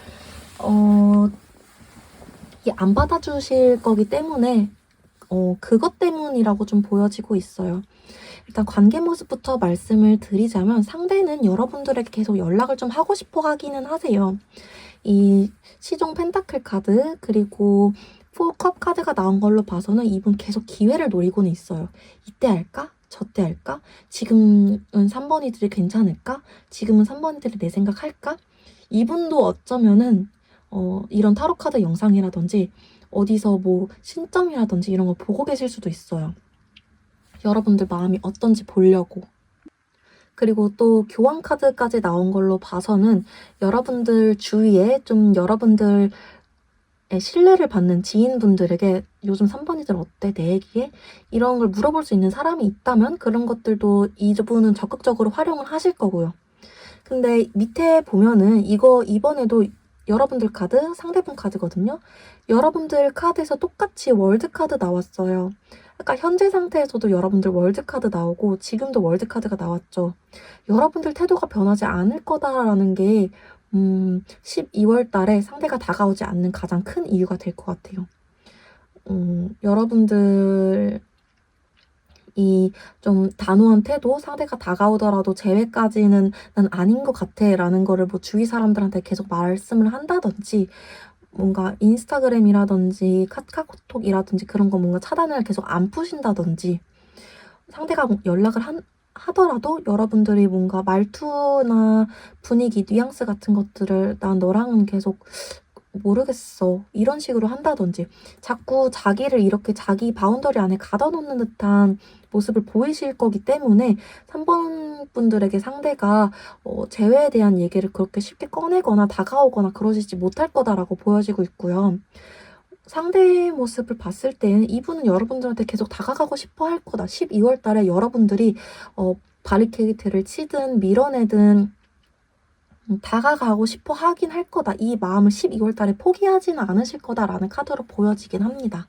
안 받아주실 거기 때문에 그것 때문이라고 좀 보여지고 있어요. 일단 관계 모습부터 말씀을 드리자면 상대는 여러분들에게 계속 연락을 좀 하고 싶어 하기는 하세요. 이 시종 펜타클 카드 그리고 4컵 카드가 나온 걸로 봐서는 이분 계속 기회를 노리고는 있어요. 이때 할까? 저때 할까? 지금은 3번이들이 괜찮을까? 지금은 3번이들이 내 생각 할까? 이분도 어쩌면은 이런 타로 카드 영상이라든지 어디서 뭐 신점이라든지 이런 거 보고 계실 수도 있어요. 여러분들 마음이 어떤지 보려고. 그리고 또 교환 카드까지 나온 걸로 봐서는 여러분들 주위에 좀 여러분들의 신뢰를 받는 지인분들에게 요즘 3번이들 어때? 내 얘기해? 이런 걸 물어볼 수 있는 사람이 있다면 그런 것들도 이분은 적극적으로 활용을 하실 거고요. 근데 밑에 보면은 이번에도 여러분들 카드, 상대분 카드거든요. 여러분들 카드에서 똑같이 월드 카드 나왔어요. 그러니까 현재 상태에서도 여러분들 월드 카드 나오고 지금도 월드 카드가 나왔죠. 여러분들 태도가 변하지 않을 거다라는 게 12월 달에 상대가 다가오지 않는 가장 큰 이유가 될 것 같아요. 여러분들 이 좀 단호한 태도, 상대가 다가오더라도 재회까지는 난 아닌 것 같아 라는 거를 뭐 주위 사람들한테 계속 말씀을 한다든지, 뭔가 인스타그램이라든지 카카오톡이라든지 그런 거 뭔가 차단을 계속 안 푸신다든지, 상대가 연락을 하더라도 여러분들이 뭔가 말투나 분위기, 뉘앙스 같은 것들을 난 너랑은 계속 모르겠어 이런 식으로 한다든지, 자꾸 자기를 이렇게 자기 바운더리 안에 가둬놓는 듯한 모습을 보이실 거기 때문에 3번 분들에게 상대가 재회에 대한 얘기를 그렇게 쉽게 꺼내거나 다가오거나 그러시지 못할 거다라고 보여지고 있고요. 상대의 모습을 봤을 때는 이분은 여러분들한테 계속 다가가고 싶어 할 거다. 12월 달에 여러분들이 바리케이트를 치든 밀어내든 다가가고 싶어 하긴 할 거다. 이 마음을 12월 달에 포기하지는 않으실 거다라는 카드로 보여지긴 합니다.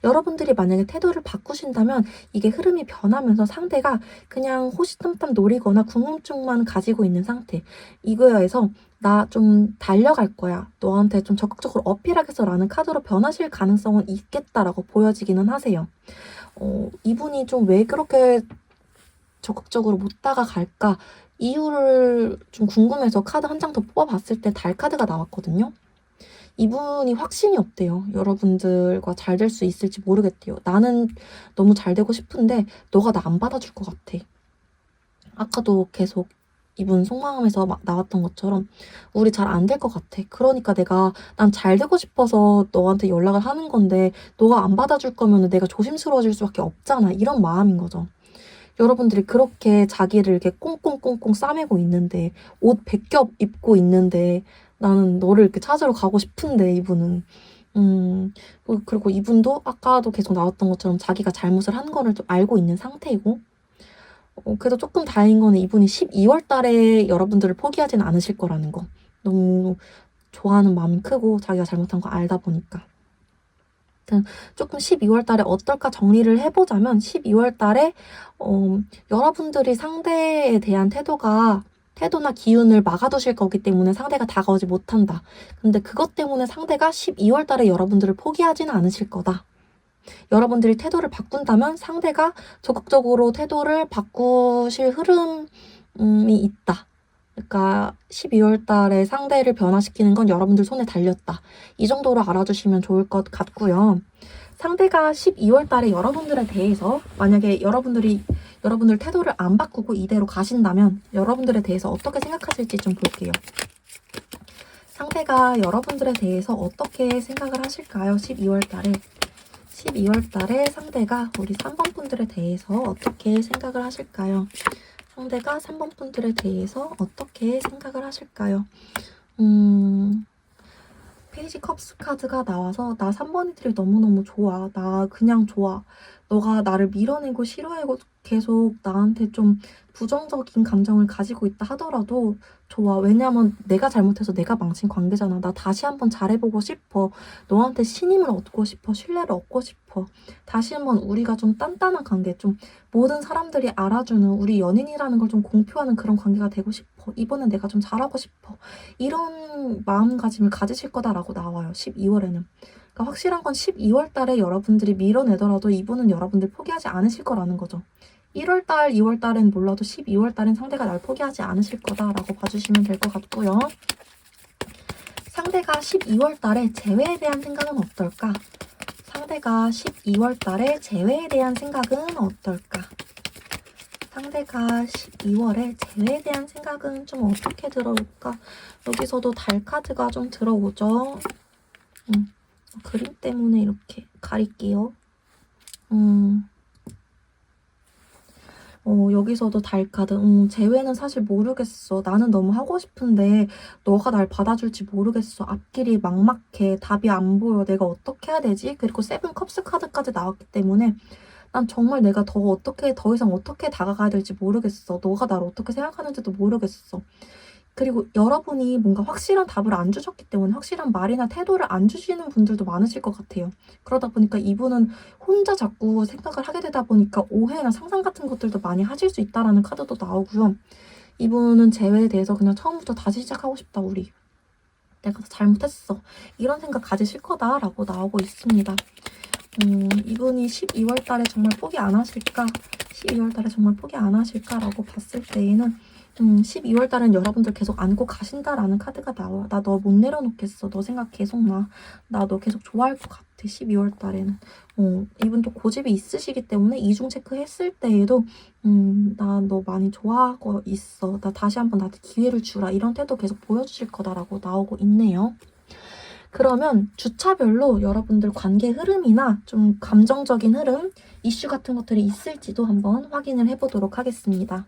여러분들이 만약에 태도를 바꾸신다면 이게 흐름이 변하면서 상대가 그냥 호시탐탐 노리거나 궁금증만 가지고 있는 상태, 이거에서 나 좀 달려갈 거야, 너한테 좀 적극적으로 어필하겠어 라는 카드로 변하실 가능성은 있겠다라고 보여지기는 하세요. 이분이 좀 왜 그렇게 적극적으로 못 다가갈까 이유를 좀 궁금해서 카드 한 장 더 뽑아봤을 때 달 카드가 나왔거든요. 이분이 확신이 없대요. 여러분들과 잘 될 수 있을지 모르겠대요. 나는 너무 잘 되고 싶은데 너가 나 안 받아줄 것 같아. 아까도 계속 이분 속마음에서 막 나왔던 것처럼 우리 잘 안 될 것 같아. 그러니까 난 잘 되고 싶어서 너한테 연락을 하는 건데 너가 안 받아줄 거면 내가 조심스러워질 수밖에 없잖아. 이런 마음인 거죠. 여러분들이 그렇게 자기를 이렇게 꽁꽁꽁꽁 싸매고 있는데, 옷 100겹 입고 있는데 나는 너를 이렇게 찾으러 가고 싶은데, 이분은 그리고 이분도 아까도 계속 나왔던 것처럼 자기가 잘못을 한 거를 좀 알고 있는 상태이고, 그래도 조금 다행인 거는 이분이 12월 달에 여러분들을 포기하지는 않으실 거라는 거. 너무 좋아하는 마음이 크고 자기가 잘못한 거 알다 보니까. 조금 12월 달에 어떨까 정리를 해보자면, 12월 달에 여러분들이 상대에 대한 태도나 기운을 막아두실 거기 때문에 상대가 다가오지 못한다. 근데 그것 때문에 상대가 12월 달에 여러분들을 포기하지는 않으실 거다. 여러분들이 태도를 바꾼다면 상대가 적극적으로 태도를 바꾸실 흐름이 있다. 그러니까 12월 달에 상대를 변화시키는 건 여러분들 손에 달렸다. 이 정도로 알아주시면 좋을 것 같고요. 상대가 12월 달에 여러분들에 대해서 만약에 여러분들 태도를 안 바꾸고 이대로 가신다면 여러분들에 대해서 어떻게 생각하실지 좀 볼게요. 상대가 여러분들에 대해서 어떻게 생각을 하실까요? 12월 달에 상대가 우리 3번 분들에 대해서 어떻게 생각을 하실까요? 상대가 3번 분들에 대해서 어떻게 생각을 하실까요? 페이지 컵스 카드가 나와서 나 3번이들이 너무너무 좋아. 나 그냥 좋아. 너가 나를 밀어내고 싫어하고 계속 나한테 좀 부정적인 감정을 가지고 있다 하더라도 좋아. 왜냐면 내가 잘못해서 내가 망친 관계잖아. 나 다시 한번 잘해보고 싶어. 너한테 신임을 얻고 싶어. 신뢰를 얻고 싶어. 다시 한번 우리가 좀 단단한 관계, 좀 모든 사람들이 알아주는 우리 연인이라는 걸 좀 공표하는 그런 관계가 되고 싶어. 이번엔 내가 좀 잘하고 싶어. 이런 마음가짐을 가지실 거다라고 나와요. 12월에는. 그러니까 확실한 건 12월 달에 여러분들이 밀어내더라도 이분은 여러분들 포기하지 않으실 거라는 거죠. 1월 달, 2월 달엔 몰라도 12월 달엔 상대가 날 포기하지 않으실 거다라고 봐주시면 될 것 같고요. 상대가 12월 달에 재회에 대한 생각은 어떨까? 상대가 12월 달에 재회에 대한 생각은 어떨까? 상대가 12월에 재회에 대한 생각은 좀 어떻게 들어올까? 여기서도 달 카드가 좀 들어오죠. 그림 때문에 이렇게 가릴게요. 여기서도 달 카드. 재회는 사실 모르겠어. 나는 너무 하고 싶은데 너가 날 받아줄지 모르겠어. 앞길이 막막해. 답이 안 보여. 내가 어떻게 해야 되지? 그리고 세븐 컵스 카드까지 나왔기 때문에 난 정말 내가 더 이상 어떻게 다가가야 될지 모르겠어. 너가 나를 어떻게 생각하는지도 모르겠어. 그리고 여러분이 뭔가 확실한 답을 안 주셨기 때문에 확실한 말이나 태도를 안 주시는 분들도 많으실 것 같아요. 그러다 보니까 이분은 혼자 자꾸 생각을 하게 되다 보니까 오해나 상상 같은 것들도 많이 하실 수 있다라는 카드도 나오고요. 이분은 재회에 대해서 그냥 처음부터 다시 시작하고 싶다, 우리. 내가 잘못했어. 이런 생각 가지실 거다라고 나오고 있습니다. 이분이 12월 달에 정말 포기 안 하실까? 12월 달에 정말 포기 안 하실까라고 봤을 때에는 12월 달은 여러분들 계속 안고 가신다라는 카드가 나와. 나 너 못 내려놓겠어. 너 생각 계속 나. 나 너 계속 좋아할 것 같아. 12월 달에는. 이분 또 고집이 있으시기 때문에 이중 체크했을 때에도 나 너 많이 좋아하고 있어. 나 다시 한번 나한테 기회를 주라. 이런 태도 계속 보여주실 거다라고 나오고 있네요. 그러면 주차별로 여러분들 관계 흐름이나 좀 감정적인 흐름, 이슈 같은 것들이 있을지도 한번 확인을 해보도록 하겠습니다.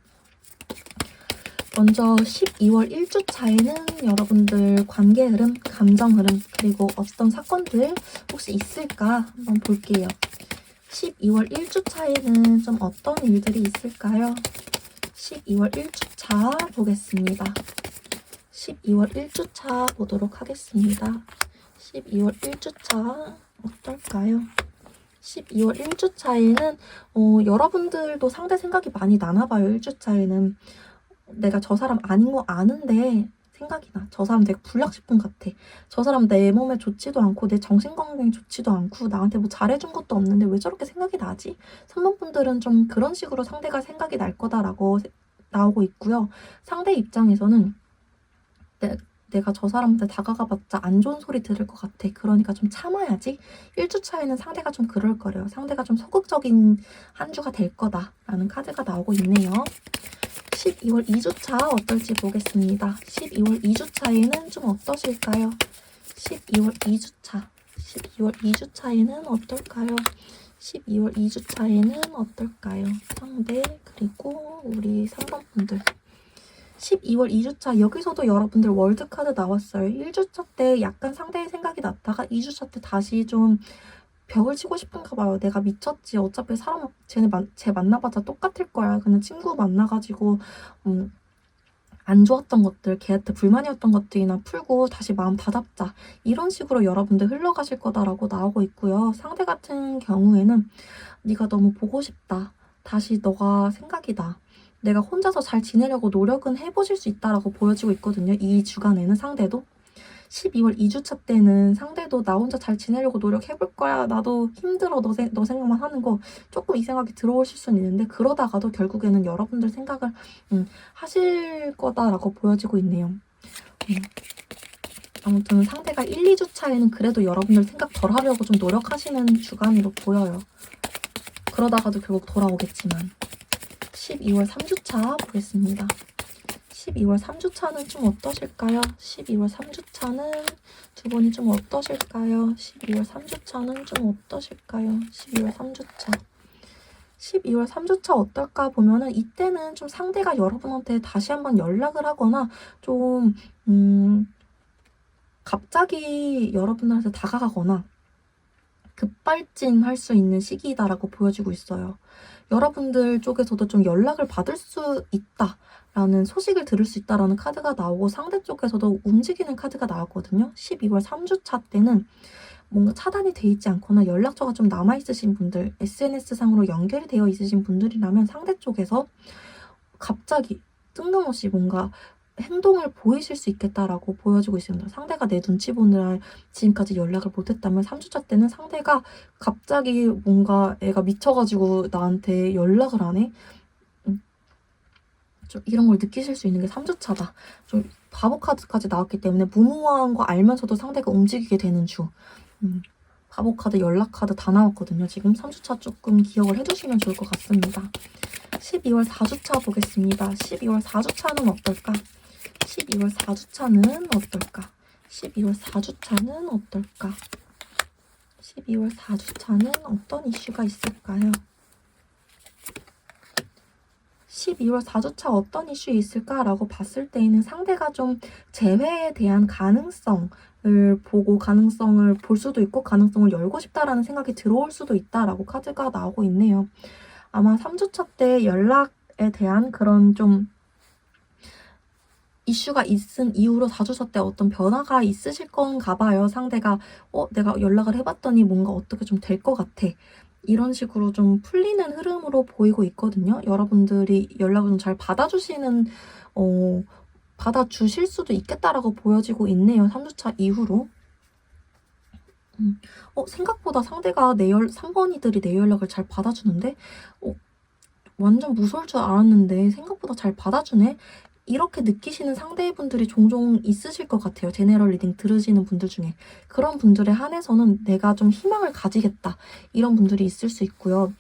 먼저 12월 1주차에는 여러분들 관계 흐름, 감정 흐름, 그리고 어떤 사건들 혹시 있을까 한번 볼게요. 12월 1주차에는 좀 어떤 일들이 있을까요? 12월 1주차 보겠습니다. 12월 1주차 보도록 하겠습니다. 12월 1주차 어떨까요? 12월 1주차에는 여러분들도 상대 생각이 많이 나나봐요. 1주차에는 내가 저 사람 아닌 거 아는데 생각이 나. 저 사람 내가 불량식품 같아. 저 사람 내 몸에 좋지도 않고 내 정신건강에 좋지도 않고 나한테 뭐 잘해준 것도 없는데 왜 저렇게 생각이 나지? 3번 분들은 좀 그런 식으로 상대가 생각이 날 거다라고 나오고 있고요. 상대 입장에서는 내가 저 사람한테 다가가봤자 안 좋은 소리 들을 것 같아. 그러니까 좀 참아야지. 1주차에는 상대가 좀 그럴 거래요. 상대가 좀 소극적인 한 주가 될 거다라는 카드가 나오고 있네요. 12월 2주차 어떨지 보겠습니다. 12월 2주차에는 좀 어떠실까요? 12월 2주차에는 어떨까요? 12월 2주차에는 어떨까요? 상대 그리고 우리 3번 분들 12월 2주차 여기서도 여러분들 월드카드 나왔어요. 1주차 때 약간 상대의 생각이 났다가 2주차 때 다시 좀 벽을 치고 싶은가 봐요. 내가 미쳤지. 어차피 사람 쟤 만나봤자 똑같을 거야. 그냥 친구 만나가지고 안 좋았던 것들, 걔한테 불만이었던 것들이나 풀고 다시 마음 다잡자. 이런 식으로 여러분들 흘러가실 거다라고 나오고 있고요. 상대 같은 경우에는 네가 너무 보고 싶다. 다시 너가 생각이 나. 내가 혼자서 잘 지내려고 노력은 해보실 수 있다라고 보여지고 있거든요. 이 주간에는 상대도. 12월 2주차 때는 상대도 나 혼자 잘 지내려고 노력해볼 거야. 나도 힘들어. 너 생각만 하는 거. 조금 이 생각이 들어오실 수는 있는데 그러다가도 결국에는 여러분들 생각을 하실 거다라고 보여지고 있네요. 아무튼 상대가 1, 2주차에는 그래도 여러분들 생각 덜 하려고 좀 노력하시는 주간으로 보여요. 그러다가도 결국 돌아오겠지만 12월 3주차 보겠습니다. 12월 3주차는 좀 어떠실까요? 12월 3주차는 두 분이 좀 어떠실까요? 12월 3주차는 좀 어떠실까요? 12월 3주차. 12월 3주차 어떨까 보면은 이때는 좀 상대가 여러분한테 다시 한번 연락을 하거나 좀 갑자기 여러분한테 다가가거나 급발진할 수 있는 시기이다라고 보여지고 있어요. 여러분들 쪽에서도 좀 연락을 받을 수 있다라는 소식을 들을 수 있다라는 카드가 나오고 상대 쪽에서도 움직이는 카드가 나왔거든요. 12월 3주차 때는 뭔가 차단이 돼 있지 않거나 연락처가 좀 남아있으신 분들, SNS상으로 연결이 되어 있으신 분들이라면 상대 쪽에서 갑자기 뜬금없이 뭔가 행동을 보이실 수 있겠다라고 보여지고 있습니다. 상대가 내 눈치 보느라 지금까지 연락을 못했다면 3주차 때는 상대가 갑자기 뭔가 애가 미쳐가지고 나한테 연락을 안 해? 좀 이런 걸 느끼실 수 있는 게 3주차다. 좀 바보 카드까지 나왔기 때문에 무모한 거 알면서도 상대가 움직이게 되는 주. 바보 카드, 연락 카드 다 나왔거든요. 지금 3주차 조금 기억을 해주시면 좋을 것 같습니다. 12월 4주차 보겠습니다. 12월 4주차는 어떨까? 12월 4주차는 어떨까? 12월 4주차는 어떨까? 12월 4주차는 어떤 이슈가 있을까요? 12월 4주차 어떤 이슈 있을까라고 봤을 때에는 상대가 좀 재회에 대한 가능성을 보고 가능성을 볼 수도 있고 가능성을 열고 싶다라는 생각이 들어올 수도 있다라고 카드가 나오고 있네요. 아마 3주차 때 연락에 대한 그런 좀 이슈가 있은 이후로 4주차 때 어떤 변화가 있으실 건가 봐요. 상대가 내가 연락을 해봤더니 뭔가 어떻게 좀 될 것 같아. 이런 식으로 좀 풀리는 흐름으로 보이고 있거든요. 여러분들이 연락을 좀 잘 받아주실 수도 있겠다라고 보여지고 있네요. 3주차 이후로. 생각보다 상대가 3번이들이 내 연락을 잘 받아주는데 완전 무서울 줄 알았는데 생각보다 잘 받아주네? 이렇게 느끼시는 상대분들이 종종 있으실 것 같아요. 제네럴 리딩 들으시는 분들 중에. 그런 분들에 한해서는 내가 좀 희망을 가지겠다. 이런 분들이 있을 수 있고요.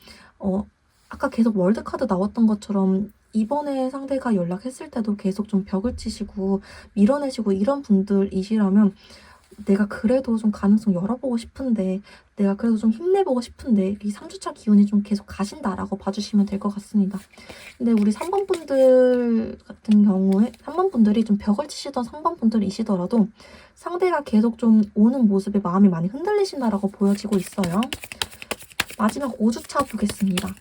아까 계속 월드카드 나왔던 것처럼 이번에 상대가 연락했을 때도 계속 좀 벽을 치시고 밀어내시고 이런 분들이시라면 내가 그래도 좀 가능성 열어보고 싶은데 내가 그래도 좀 힘내보고 싶은데 이 3주차 기운이 좀 계속 가신다라고 봐주시면 될 것 같습니다. 근데 우리 3번 분들 같은 경우에 3번 분들이 좀 벽을 치시던 3번 분들이시더라도 상대가 계속 좀 오는 모습에 마음이 많이 흔들리신다라고 보여지고 있어요. 마지막 5주차 보겠습니다.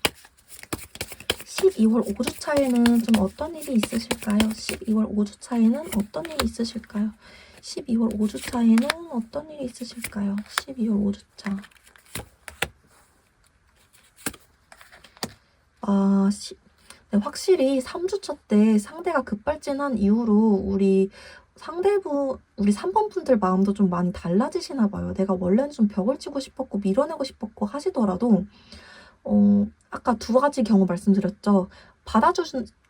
12월 5주차에는 좀 어떤 일이 있으실까요? 12월 5주차에는 어떤 일이 있으실까요? 12월 5주차에는 어떤 일이 있으실까요? 12월 5주차. 네, 확실히 3주차 때 상대가 급발진한 이후로 우리 3번 분들 마음도 좀 많이 달라지시나 봐요. 내가 원래는 좀 벽을 치고 싶었고 밀어내고 싶었고 하시더라도 아까 두 가지 경우 말씀드렸죠.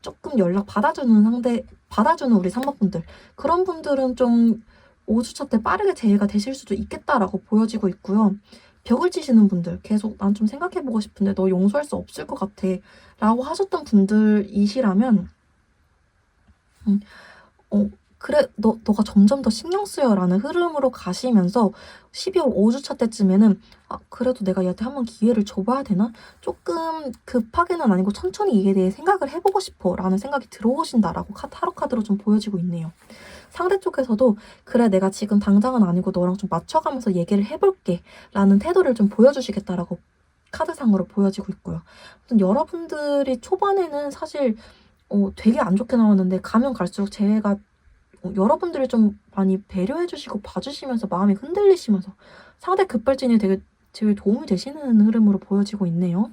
조금 연락 받아주는 우리 3번 분들. 그런 분들은 좀 5주차 때 빠르게 재해가 되실 수도 있겠다라고 보여지고 있고요. 벽을 치시는 분들, 계속 난 좀 생각해보고 싶은데 너 용서할 수 없을 것 같아 라고 하셨던 분들이시라면 그래, 너가 점점 더 신경 쓰여 라는 흐름으로 가시면서 12월 5주차 때쯤에는 그래도 내가 얘한테 한번 기회를 줘봐야 되나? 조금 급하게는 아니고 천천히 이에 대해 생각을 해보고 싶어 라는 생각이 들어오신다라고 타로 카드로 좀 보여지고 있네요. 상대 쪽에서도 그래 내가 지금 당장은 아니고 너랑 좀 맞춰가면서 얘기를 해볼게 라는 태도를 좀 보여주시겠다라고 카드상으로 보여지고 있고요. 여러분들이 초반에는 사실 되게 안 좋게 나왔는데 가면 갈수록 재회가 여러분들이 좀 많이 배려해주시고 봐주시면서 마음이 흔들리시면서 상대 급발진이 되게 제일 도움이 되시는 흐름으로 보여지고 있네요.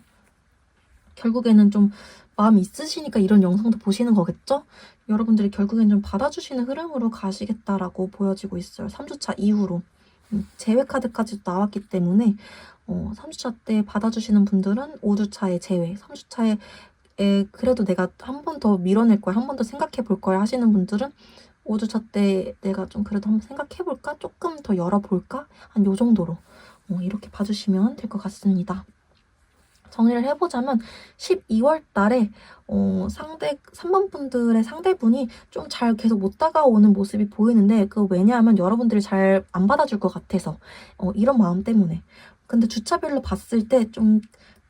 결국에는 좀 마음이 있으시니까 이런 영상도 보시는 거겠죠? 여러분들이 결국엔 좀 받아주시는 흐름으로 가시겠다라고 보여지고 있어요. 3주차 이후로. 제외 카드까지도 나왔기 때문에 3주차 때 받아주시는 분들은 5주차에 제외, 3주차에 그래도 내가 한 번 더 밀어낼 거야, 한 번 더 생각해 볼 거야 하시는 분들은 5주차 때 내가 좀 그래도 한번 생각해 볼까? 조금 더 열어볼까? 한 요 정도로 이렇게 봐주시면 될 것 같습니다. 정리를 해보자면 12월 달에 3번 분들의 상대분이 좀 잘 계속 못 다가오는 모습이 보이는데 왜냐하면 여러분들이 잘 안 받아줄 것 같아서 이런 마음 때문에. 근데 주차별로 봤을 때 좀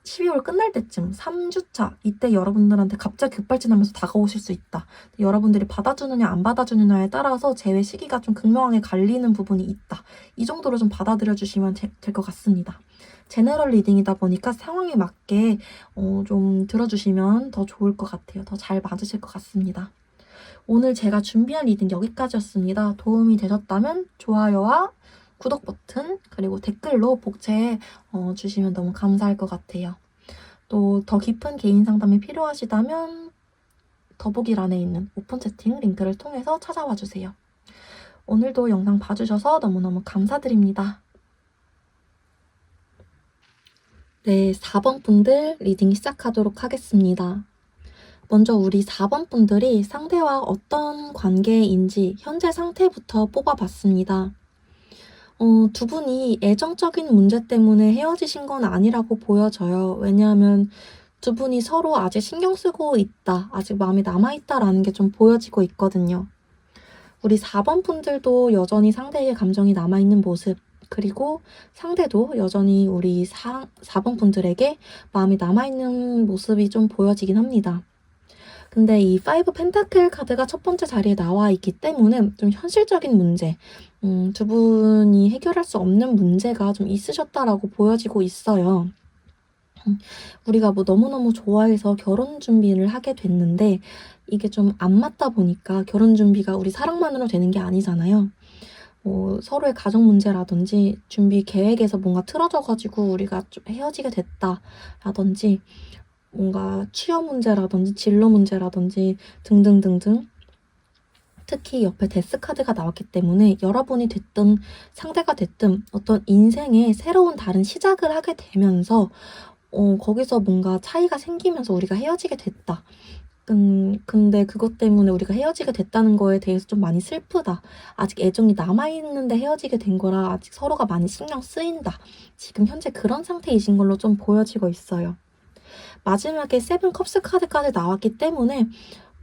12월 끝날 때쯤 3주차 이때 여러분들한테 갑자기 급발진하면서 다가오실 수 있다. 여러분들이 받아주느냐 안 받아주느냐에 따라서 제외 시기가 좀 극명하게 갈리는 부분이 있다. 이 정도로 좀 받아들여 주시면 될 것 같습니다. 제너럴 리딩이다 보니까 상황에 맞게 좀 들어주시면 더 좋을 것 같아요. 더 잘 맞으실 것 같습니다. 오늘 제가 준비한 리딩 여기까지였습니다. 도움이 되셨다면 좋아요와 구독 버튼 그리고 댓글로 복채 주시면 너무 감사할 것 같아요. 또 더 깊은 개인 상담이 필요하시다면 더보기란에 있는 오픈 채팅 링크를 통해서 찾아와 주세요. 오늘도 영상 봐주셔서 너무너무 감사드립니다. 네, 4번 분들 리딩 시작하도록 하겠습니다. 먼저 우리 4번 분들이 상대와 어떤 관계인지 현재 상태부터 뽑아봤습니다. 두 분이 애정적인 문제 때문에 헤어지신 건 아니라고 보여져요. 왜냐하면 두 분이 서로 아직 신경 쓰고 있다, 아직 마음이 남아있다라는 게 좀 보여지고 있거든요. 우리 4번 분들도 여전히 상대에게 감정이 남아있는 모습, 그리고 상대도 여전히 우리 4번 분들에게 마음이 남아있는 모습이 좀 보여지긴 합니다. 근데 이 5 펜타클 카드가 첫 번째 자리에 나와 있기 때문에 좀 현실적인 문제, 두 분이 해결할 수 없는 문제가 좀 있으셨다라고 보여지고 있어요. 우리가 뭐 너무너무 좋아해서 결혼 준비를 하게 됐는데 이게 좀 안 맞다 보니까 결혼 준비가 우리 사랑만으로 되는 게 아니잖아요. 서로의 가정 문제라든지 준비 계획에서 뭔가 틀어져가지고 우리가 좀 헤어지게 됐다라든지 뭔가 취업 문제라든지 진로 문제라든지 등등등등. 특히 옆에 데스 카드가 나왔기 때문에 여러분이 됐든 상대가 됐든 어떤 인생의 새로운 다른 시작을 하게 되면서 거기서 뭔가 차이가 생기면서 우리가 헤어지게 됐다. 근데 그것 때문에 우리가 헤어지게 됐다는 거에 대해서 좀 많이 슬프다. 아직 애정이 남아있는데 헤어지게 된 거라 아직 서로가 많이 신경 쓰인다. 지금 현재 그런 상태이신 걸로 좀 보여지고 있어요. 마지막에 세븐 컵스 카드까지 나왔기 때문에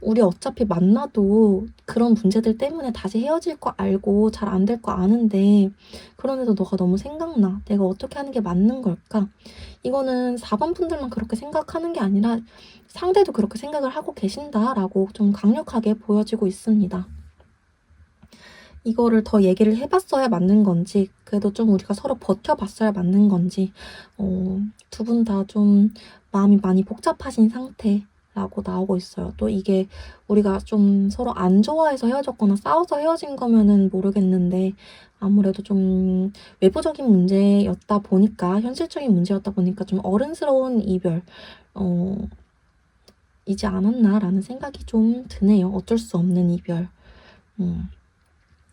우리 어차피 만나도 그런 문제들 때문에 다시 헤어질 거 알고 잘 안 될 거 아는데 그런데도 너가 너무 생각나. 내가 어떻게 하는 게 맞는 걸까? 이거는 4번 분들만 그렇게 생각하는 게 아니라 상대도 그렇게 생각을 하고 계신다라고 좀 강력하게 보여지고 있습니다. 이거를 더 얘기를 해봤어야 맞는 건지, 그래도 좀 우리가 서로 버텨봤어야 맞는 건지, 두 분 다 좀 마음이 많이 복잡하신 상태라고 나오고 있어요. 또 이게 우리가 좀 서로 안 좋아해서 헤어졌거나 싸워서 헤어진 거면은 모르겠는데, 아무래도 좀 외부적인 문제였다 보니까, 현실적인 문제였다 보니까 좀 어른스러운 이별, 이지 않았나라는 생각이 좀 드네요. 어쩔 수 없는 이별.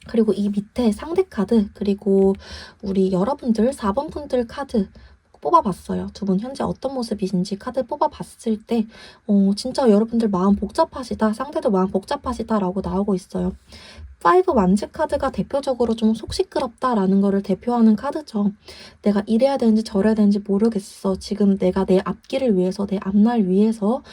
그리고 이 밑에 상대 카드, 그리고 우리 여러분들 4번 분들 카드 뽑아봤어요. 두 분 현재 어떤 모습이신지 카드 뽑아봤을 때 진짜 여러분들 마음 복잡하시다, 상대도 마음 복잡하시다라고 나오고 있어요. 5 완즈 카드가 대표적으로 좀 속 시끄럽다라는 거를 대표하는 카드죠. 내가 이래야 되는지 저래야 되는지 모르겠어. 지금 내가 내 앞길을 위해서, 내 앞날 위해서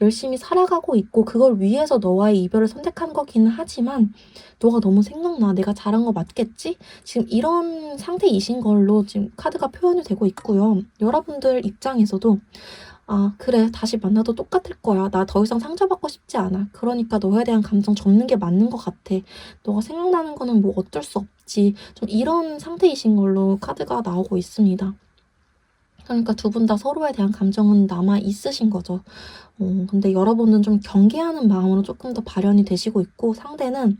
열심히 살아가고 있고 그걸 위해서 너와의 이별을 선택한 거기는 하지만 너가 너무 생각나. 내가 잘한 거 맞겠지? 지금 이런 상태이신 걸로 지금 카드가 표현이 되고 있고요. 여러분들 입장에서도 그래, 다시 만나도 똑같을 거야. 나 더 이상 상처받고 싶지 않아. 그러니까 너에 대한 감정 접는 게 맞는 것 같아. 너가 생각나는 거는 뭐 어쩔 수 없지. 좀 이런 상태이신 걸로 카드가 나오고 있습니다. 그러니까 두 분 다 서로에 대한 감정은 남아 있으신 거죠. 근데 여러분은 좀 경계하는 마음으로 조금 더 발현이 되시고 있고, 상대는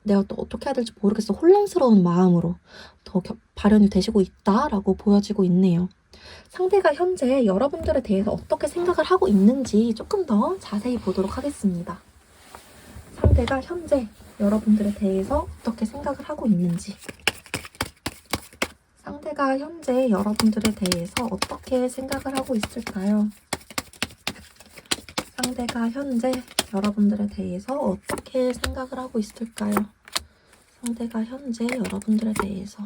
내가 또 어떻게 해야 될지 모르겠어. 혼란스러운 마음으로 더 발현이 되시고 있다라고 보여지고 있네요. 상대가 현재 여러분들에 대해서 어떻게 생각을 하고 있는지 조금 더 자세히 보도록 하겠습니다. 상대가 현재 여러분들에 대해서 어떻게 생각을 하고 있는지. 상대가 현재 여러분들에 대해서 어떻게 생각을 하고 있을까요? 상대가 현재 여러분들에 대해서 어떻게 생각을 하고 있을까요? 상대가 현재 여러분들에 대해서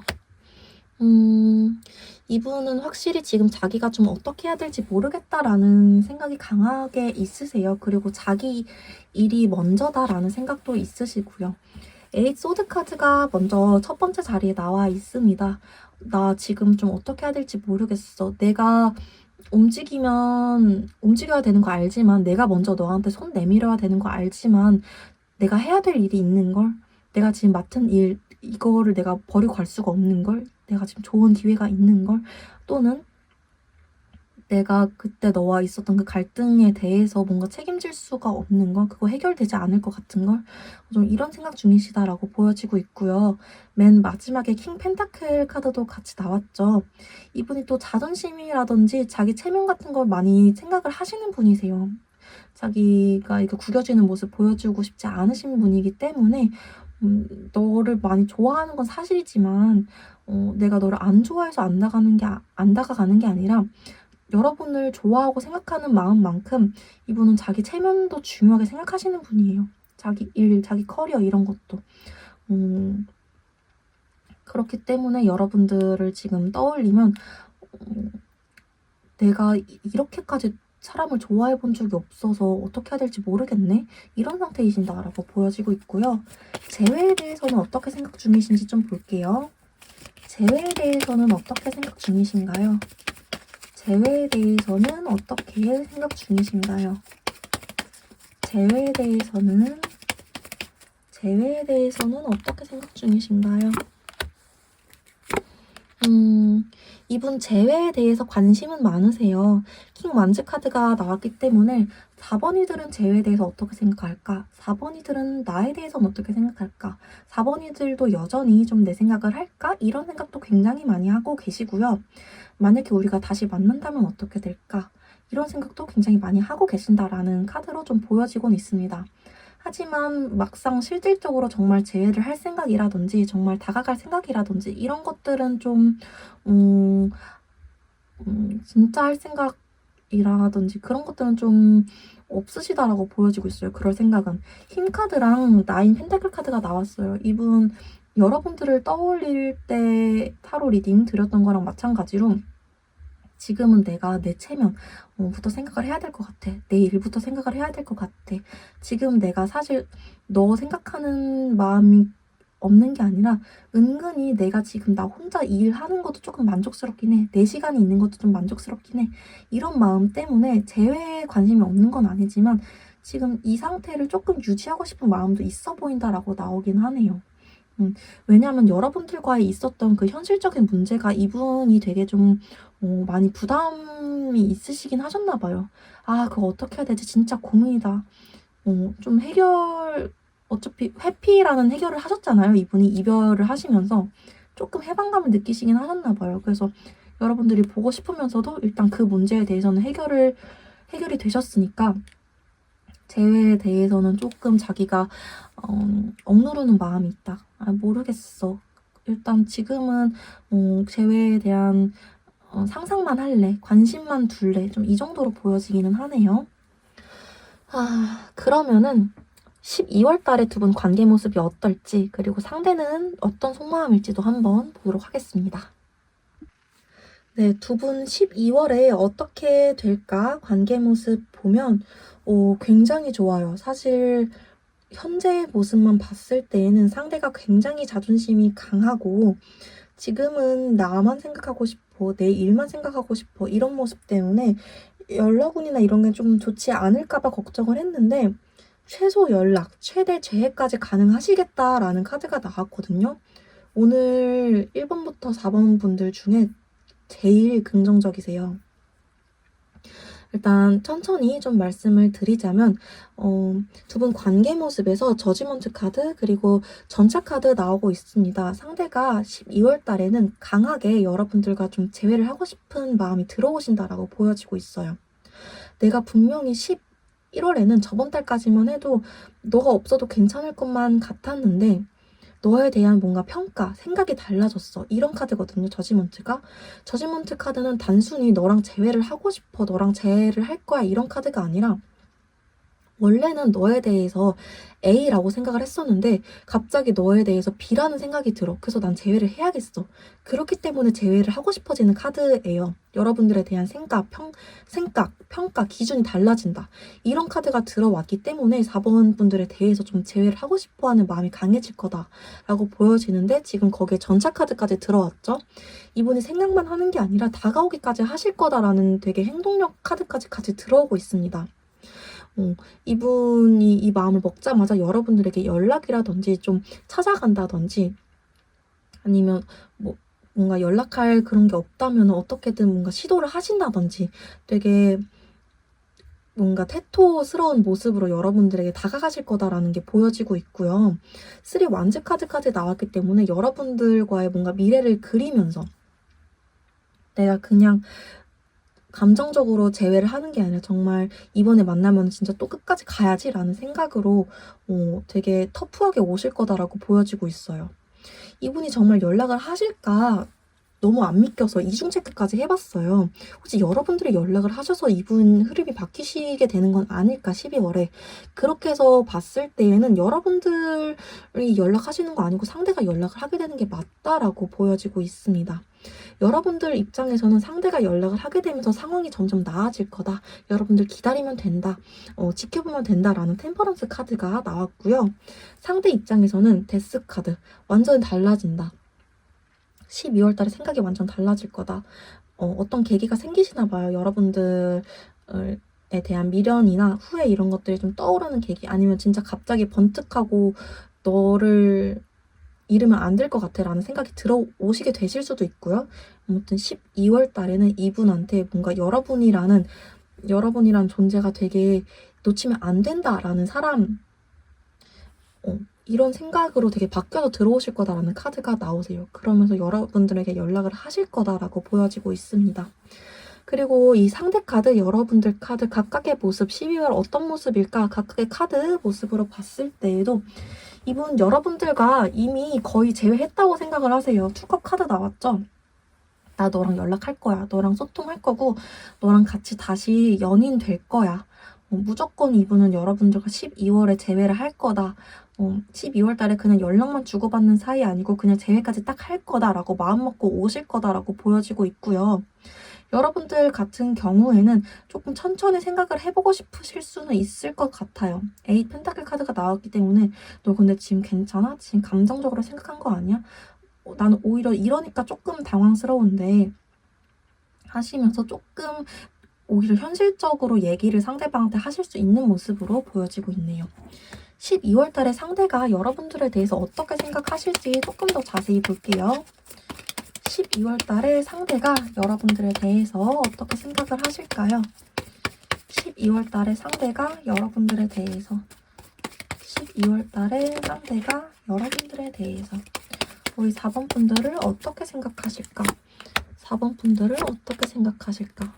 이분은 확실히 지금 자기가 좀 어떻게 해야 될지 모르겠다라는 생각이 강하게 있으세요. 그리고 자기 일이 먼저다라는 생각도 있으시고요. 에잇 소드 카드가 먼저 첫 번째 자리에 나와 있습니다. 나 지금 좀 어떻게 해야 될지 모르겠어. 내가 움직여야 되는 거 알지만, 내가 먼저 너한테 손 내밀어야 되는 거 알지만, 내가 해야 될 일이 있는 걸, 내가 지금 맡은 일, 이거를 내가 버리고 갈 수가 없는 걸, 내가 지금 좋은 기회가 있는 걸, 또는 내가 그때 너와 있었던 그 갈등에 대해서 뭔가 책임질 수가 없는 걸, 그거 해결되지 않을 것 같은 걸, 좀 이런 생각 중이시다라고 보여지고 있고요. 맨 마지막에 킹 펜타클 카드도 같이 나왔죠. 이분이 또 자존심이라든지 자기 체면 같은 걸 많이 생각을 하시는 분이세요. 자기가 이렇게 구겨지는 모습 보여주고 싶지 않으신 분이기 때문에 너를 많이 좋아하는 건 사실이지만 내가 너를 안 좋아해서 안 다가가는 게 아니라 여러분을 좋아하고 생각하는 마음만큼 이분은 자기 체면도 중요하게 생각하시는 분이에요. 자기 일, 자기 커리어 이런 것도. 그렇기 때문에 여러분들을 지금 떠올리면 내가 이렇게까지 사람을 좋아해 본 적이 없어서 어떻게 해야 될지 모르겠네? 이런 상태이신다라고 보여지고 있고요. 재회에 대해서는 어떻게 생각 중이신지 좀 볼게요. 재회에 대해서는 어떻게 생각 중이신가요? 재회에 대해서는 어떻게 생각 중이신가요? 재회에 대해서는 어떻게 생각 중이신가요? 이분 재회에 대해서 관심은 많으세요. 킹 완즈 카드가 나왔기 때문에 4번이들은 재회에 대해서 어떻게 생각할까? 4번이들은 나에 대해서는 어떻게 생각할까? 4번이들도 여전히 좀 내 생각을 할까? 이런 생각도 굉장히 많이 하고 계시고요. 만약에 우리가 다시 만난다면 어떻게 될까? 이런 생각도 굉장히 많이 하고 계신다라는 카드로 좀 보여지곤 있습니다. 하지만 막상 실질적으로 정말 재회를 할 생각이라든지 정말 다가갈 생각이라든지 이런 것들은 좀 진짜 할 생각이라든지 그런 것들은 좀 없으시다라고 보여지고 있어요. 그럴 생각은. 힘 카드랑 나인 펜타클 카드가 나왔어요. 이분 여러분들을 떠올릴 때 타로 리딩 드렸던 거랑 마찬가지로 지금은 내가 내 체면부터 생각을 해야 될 것 같아. 내 일부터 생각을 해야 될 것 같아. 지금 내가 사실 너 생각하는 마음이 없는 게 아니라 은근히 내가 지금 나 혼자 일하는 것도 조금 만족스럽긴 해. 내 시간이 있는 것도 좀 만족스럽긴 해. 이런 마음 때문에 재회에 관심이 없는 건 아니지만 지금 이 상태를 조금 유지하고 싶은 마음도 있어 보인다라고 나오긴 하네요. 왜냐하면 여러분들과의 있었던 그 현실적인 문제가 이분이 되게 좀 많이 부담이 있으시긴 하셨나 봐요. 아, 그거 어떻게 해야 되지? 진짜 고민이다. 좀 어차피 회피라는 해결을 하셨잖아요. 이분이 이별을 하시면서 조금 해방감을 느끼시긴 하셨나 봐요. 그래서 여러분들이 보고 싶으면서도 일단 그 문제에 대해서는 해결이 되셨으니까 재회에 대해서는 조금 자기가 억누르는 마음이 있다. 아, 모르겠어. 일단 지금은 재회에 대한 상상만 할래. 관심만 둘래. 좀 이 정도로 보여지기는 하네요. 그러면은 12월 달에 두 분 관계 모습이 어떨지, 그리고 상대는 어떤 속마음일지도 한번 보도록 하겠습니다. 네, 두 분 12월에 어떻게 될까? 관계 모습 보면 굉장히 좋아요. 사실 현재의 모습만 봤을 때에는 상대가 굉장히 자존심이 강하고 지금은 나만 생각하고 싶어, 내 일만 생각하고 싶어 이런 모습 때문에 연락운이나 이런 게 좀 좋지 않을까봐 걱정을 했는데 최소 연락, 최대 재회까지 가능하시겠다라는 카드가 나왔거든요. 오늘 1번부터 4번 분들 중에 제일 긍정적이세요. 일단 천천히 좀 말씀을 드리자면 두 분 관계 모습에서 저지먼트 카드 그리고 전차 카드 나오고 있습니다. 상대가 12월 달에는 강하게 여러분들과 좀 재회를 하고 싶은 마음이 들어오신다라고 보여지고 있어요. 내가 분명히 11월에는 저번 달까지만 해도 너가 없어도 괜찮을 것만 같았는데 너에 대한 뭔가 평가, 생각이 달라졌어. 이런 카드거든요, 저지먼트가. 저지먼트 카드는 단순히 너랑 재회를 하고 싶어, 너랑 재회를 할 거야, 이런 카드가 아니라 원래는 너에 대해서 A라고 생각을 했었는데 갑자기 너에 대해서 B라는 생각이 들어. 그래서 난 재회를 해야겠어. 그렇기 때문에 재회를 하고 싶어지는 카드예요. 여러분들에 대한 생각, 평가, 기준이 달라진다. 이런 카드가 들어왔기 때문에 4번 분들에 대해서 좀 재회를 하고 싶어하는 마음이 강해질 거다라고 보여지는데 지금 거기에 전차 카드까지 들어왔죠. 이분이 생각만 하는 게 아니라 다가오기까지 하실 거다라는 되게 행동력 카드까지 같이 들어오고 있습니다. 이분이 이 마음을 먹자마자 여러분들에게 연락이라든지 좀 찾아간다든지 아니면 뭔가 연락할 그런 게 없다면 어떻게든 뭔가 시도를 하신다든지 되게 뭔가 태토스러운 모습으로 여러분들에게 다가가실 거다라는 게 보여지고 있고요. 3 완즈 카드까지 나왔기 때문에 여러분들과의 뭔가 미래를 그리면서 내가 그냥 감정적으로 재회를 하는 게 아니라 정말 이번에 만나면 진짜 또 끝까지 가야지라는 생각으로 되게 터프하게 오실 거다라고 보여지고 있어요. 이분이 정말 연락을 하실까 너무 안 믿겨서 이중 체크까지 해봤어요. 혹시 여러분들이 연락을 하셔서 이분 흐름이 바뀌시게 되는 건 아닐까 12월에. 그렇게 해서 봤을 때에는 여러분들이 연락하시는 거 아니고 상대가 연락을 하게 되는 게 맞다라고 보여지고 있습니다. 여러분들 입장에서는 상대가 연락을 하게 되면서 상황이 점점 나아질 거다. 여러분들 기다리면 된다. 지켜보면 된다라는 템퍼런스 카드가 나왔고요. 상대 입장에서는 데스 카드. 완전히 달라진다. 12월 달에 생각이 완전 달라질 거다. 어떤 계기가 생기시나 봐요. 여러분들에 대한 미련이나 후회 이런 것들이 좀 떠오르는 계기 아니면 진짜 갑자기 번뜩하고 너를 잃으면 안 될 것 같아 라는 생각이 들어오시게 되실 수도 있고요. 아무튼 12월 달에는 이분한테 뭔가 여러분이라는 존재가 되게 놓치면 안 된다라는 사람 이런 생각으로 되게 바뀌어서 들어오실 거다라는 카드가 나오세요. 그러면서 여러분들에게 연락을 하실 거다라고 보여지고 있습니다. 그리고 이 상대 카드, 여러분들 카드 각각의 모습, 12월 어떤 모습일까? 각각의 카드 모습으로 봤을 때에도 이분 여러분들과 이미 거의 제외했다고 생각을 하세요. 투컵 카드 나왔죠? 나 너랑 연락할 거야. 너랑 소통할 거고 너랑 같이 다시 연인 될 거야. 무조건 이분은 여러분들과 12월에 재회를 할 거다. 12월 달에 그냥 연락만 주고받는 사이 아니고 그냥 재회까지 딱 할 거다라고 마음먹고 오실 거다라고 보여지고 있고요. 여러분들 같은 경우에는 조금 천천히 생각을 해보고 싶으실 수는 있을 것 같아요. 8 펜타클 카드가 나왔기 때문에 너 근데 지금 괜찮아? 지금 감정적으로 생각한 거 아니야? 나는 오히려 이러니까 조금 당황스러운데 하시면서 조금 오히려 현실적으로 얘기를 상대방한테 하실 수 있는 모습으로 보여지고 있네요. 12월 달에 상대가 여러분들에 대해서 어떻게 생각하실지 조금 더 자세히 볼게요. 12월 달에 상대가 여러분들에 대해서 어떻게 생각을 하실까요? 12월 달에 상대가 여러분들에 대해서 12월 달에 상대가 여러분들에 대해서 우리 4번 분들을 어떻게 생각하실까? 4번 분들을 어떻게 생각하실까?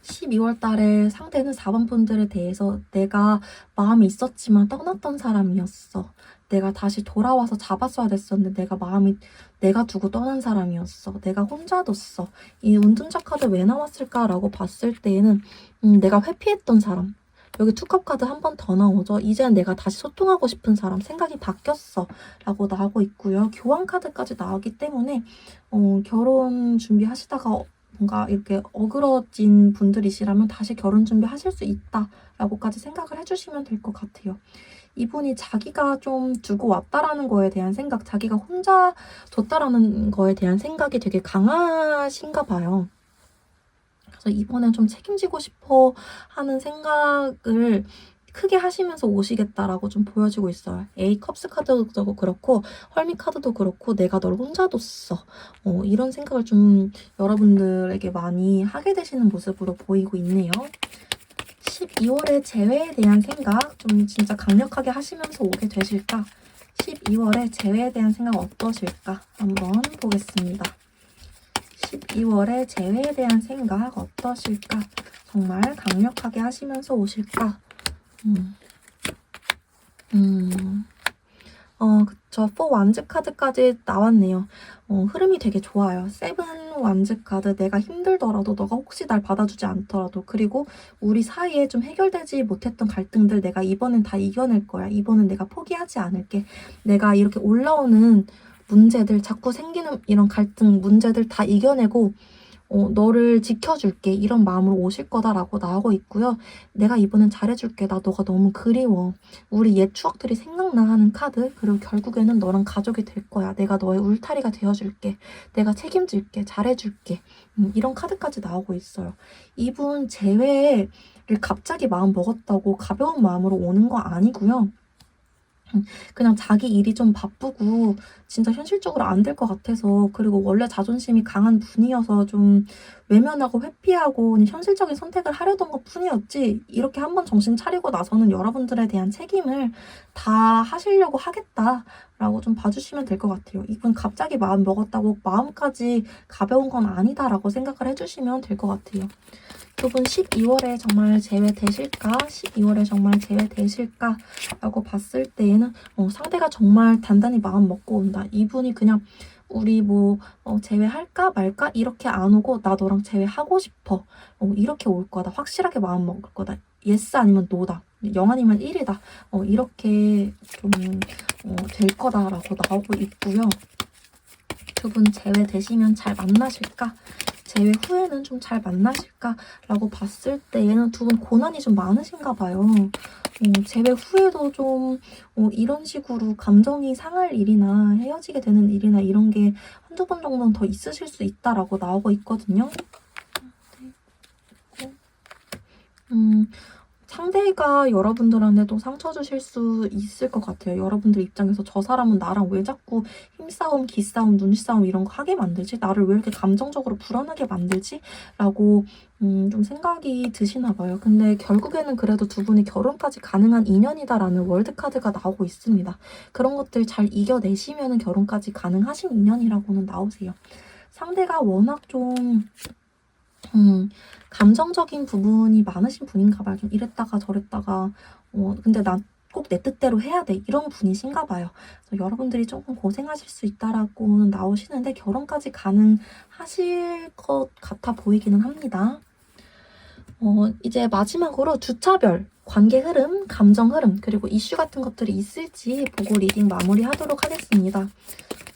12월 달에 상대는 4번 분들에 대해서 내가 마음이 있었지만 떠났던 사람이었어. 내가 다시 돌아와서 잡았어야 됐었는데 내가 두고 떠난 사람이었어. 내가 혼자 뒀어. 이 운전자 카드 왜 나왔을까라고 봤을 때에는 내가 회피했던 사람. 여기 투컵 카드 한 번 더 나오죠. 이제는 내가 다시 소통하고 싶은 사람, 생각이 바뀌었어 라고 나오고 있고요. 교환 카드까지 나오기 때문에 결혼 준비하시다가 뭔가 이렇게 어그러진 분들이시라면 다시 결혼 준비하실 수 있다라고까지 생각을 해주시면 될 것 같아요. 이분이 자기가 좀 두고 왔다라는 거에 대한 생각, 자기가 혼자 뒀다라는 거에 대한 생각이 되게 강하신가 봐요. 그래서 이번엔 좀 책임지고 싶어 하는 생각을 크게 하시면서 오시겠다라고 좀 보여지고 있어요. A 컵스 카드도 그렇고 헐미 카드도 그렇고 내가 널 혼자 뒀어. 이런 생각을 좀 여러분들에게 많이 하게 되시는 모습으로 보이고 있네요. 12월의 재회에 대한 생각 좀 진짜 강력하게 하시면서 오게 되실까? 12월의 재회에 대한 생각 어떠실까? 한번 보겠습니다. 12월의 재회에 대한 생각 어떠실까? 정말 강력하게 하시면서 오실까? 그쵸. 4 완즈 카드까지 나왔네요. 흐름이 되게 좋아요. 7 완즈 카드, 내가 힘들더라도 너가 혹시 날 받아주지 않더라도, 그리고 우리 사이에 좀 해결되지 못했던 갈등들 내가 이번엔 다 이겨낼 거야. 이번엔 내가 포기하지 않을게. 내가 이렇게 올라오는 문제들, 자꾸 생기는 이런 갈등, 문제들 다 이겨내고 너를 지켜줄게, 이런 마음으로 오실 거다라고 나오고 있고요. 내가 이번엔 잘해줄게. 나 너가 너무 그리워. 우리 옛 추억들이 생각나 하는 카드. 그리고 결국에는 너랑 가족이 될 거야. 내가 너의 울타리가 되어줄게. 내가 책임질게. 잘해줄게. 이런 카드까지 나오고 있어요. 이분 재회를 갑자기 마음 먹었다고 가벼운 마음으로 오는 거 아니고요. 그냥 자기 일이 좀 바쁘고 진짜 현실적으로 안 될 것 같아서, 그리고 원래 자존심이 강한 분이어서 좀 외면하고 회피하고 그냥 현실적인 선택을 하려던 것 뿐이었지, 이렇게 한번 정신 차리고 나서는 여러분들에 대한 책임을 다 하시려고 하겠다라고 좀 봐주시면 될 것 같아요. 이분 갑자기 마음 먹었다고 마음까지 가벼운 건 아니다라고 생각을 해주시면 될 것 같아요. 두 분 12월에 정말 재회되실까? 12월에 정말 재회되실까? 라고 봤을 때에는 상대가 정말 단단히 마음 먹고 온다. 이분이 그냥 우리 재회할까 말까 이렇게 안 오고 나 너랑 재회하고 싶어. 이렇게 올 거다. 확실하게 마음 먹을 거다. 예스 아니면 노다. 0 아니면 1이다. 이렇게 좀 될 거다라고 나오고 있고요. 두 분 재회되시면 잘 만나실까? 재회 후에는 좀 잘 만나실까라고 봤을 때에는 두 분 고난이 좀 많으신가 봐요. 재회 후에도 좀 이런 식으로 감정이 상할 일이나 헤어지게 되는 일이나 이런 게 한두 번 정도는 더 있으실 수 있다라고 나오고 있거든요. 상대가 여러분들한테도 상처 주실 수 있을 것 같아요. 여러분들 입장에서 저 사람은 나랑 왜 자꾸 힘싸움, 기싸움, 눈싸움 이런 거 하게 만들지? 나를 왜 이렇게 감정적으로 불안하게 만들지? 라고 좀 생각이 드시나 봐요. 근데 결국에는 그래도 두 분이 결혼까지 가능한 인연이다라는 월드카드가 나오고 있습니다. 그런 것들 잘 이겨내시면 결혼까지 가능하신 인연이라고는 나오세요. 상대가 워낙 좀 감정적인 부분이 많으신 분인가 봐요. 좀 이랬다가 저랬다가 근데 난 꼭 내 뜻대로 해야 돼, 이런 분이신가 봐요. 그래서 여러분들이 조금 고생하실 수 있다라고는 나오시는데 결혼까지 가능하실 것 같아 보이기는 합니다. 이제 마지막으로 주차별, 관계 흐름, 감정 흐름, 그리고 이슈 같은 것들이 있을지 보고 리딩 마무리하도록 하겠습니다.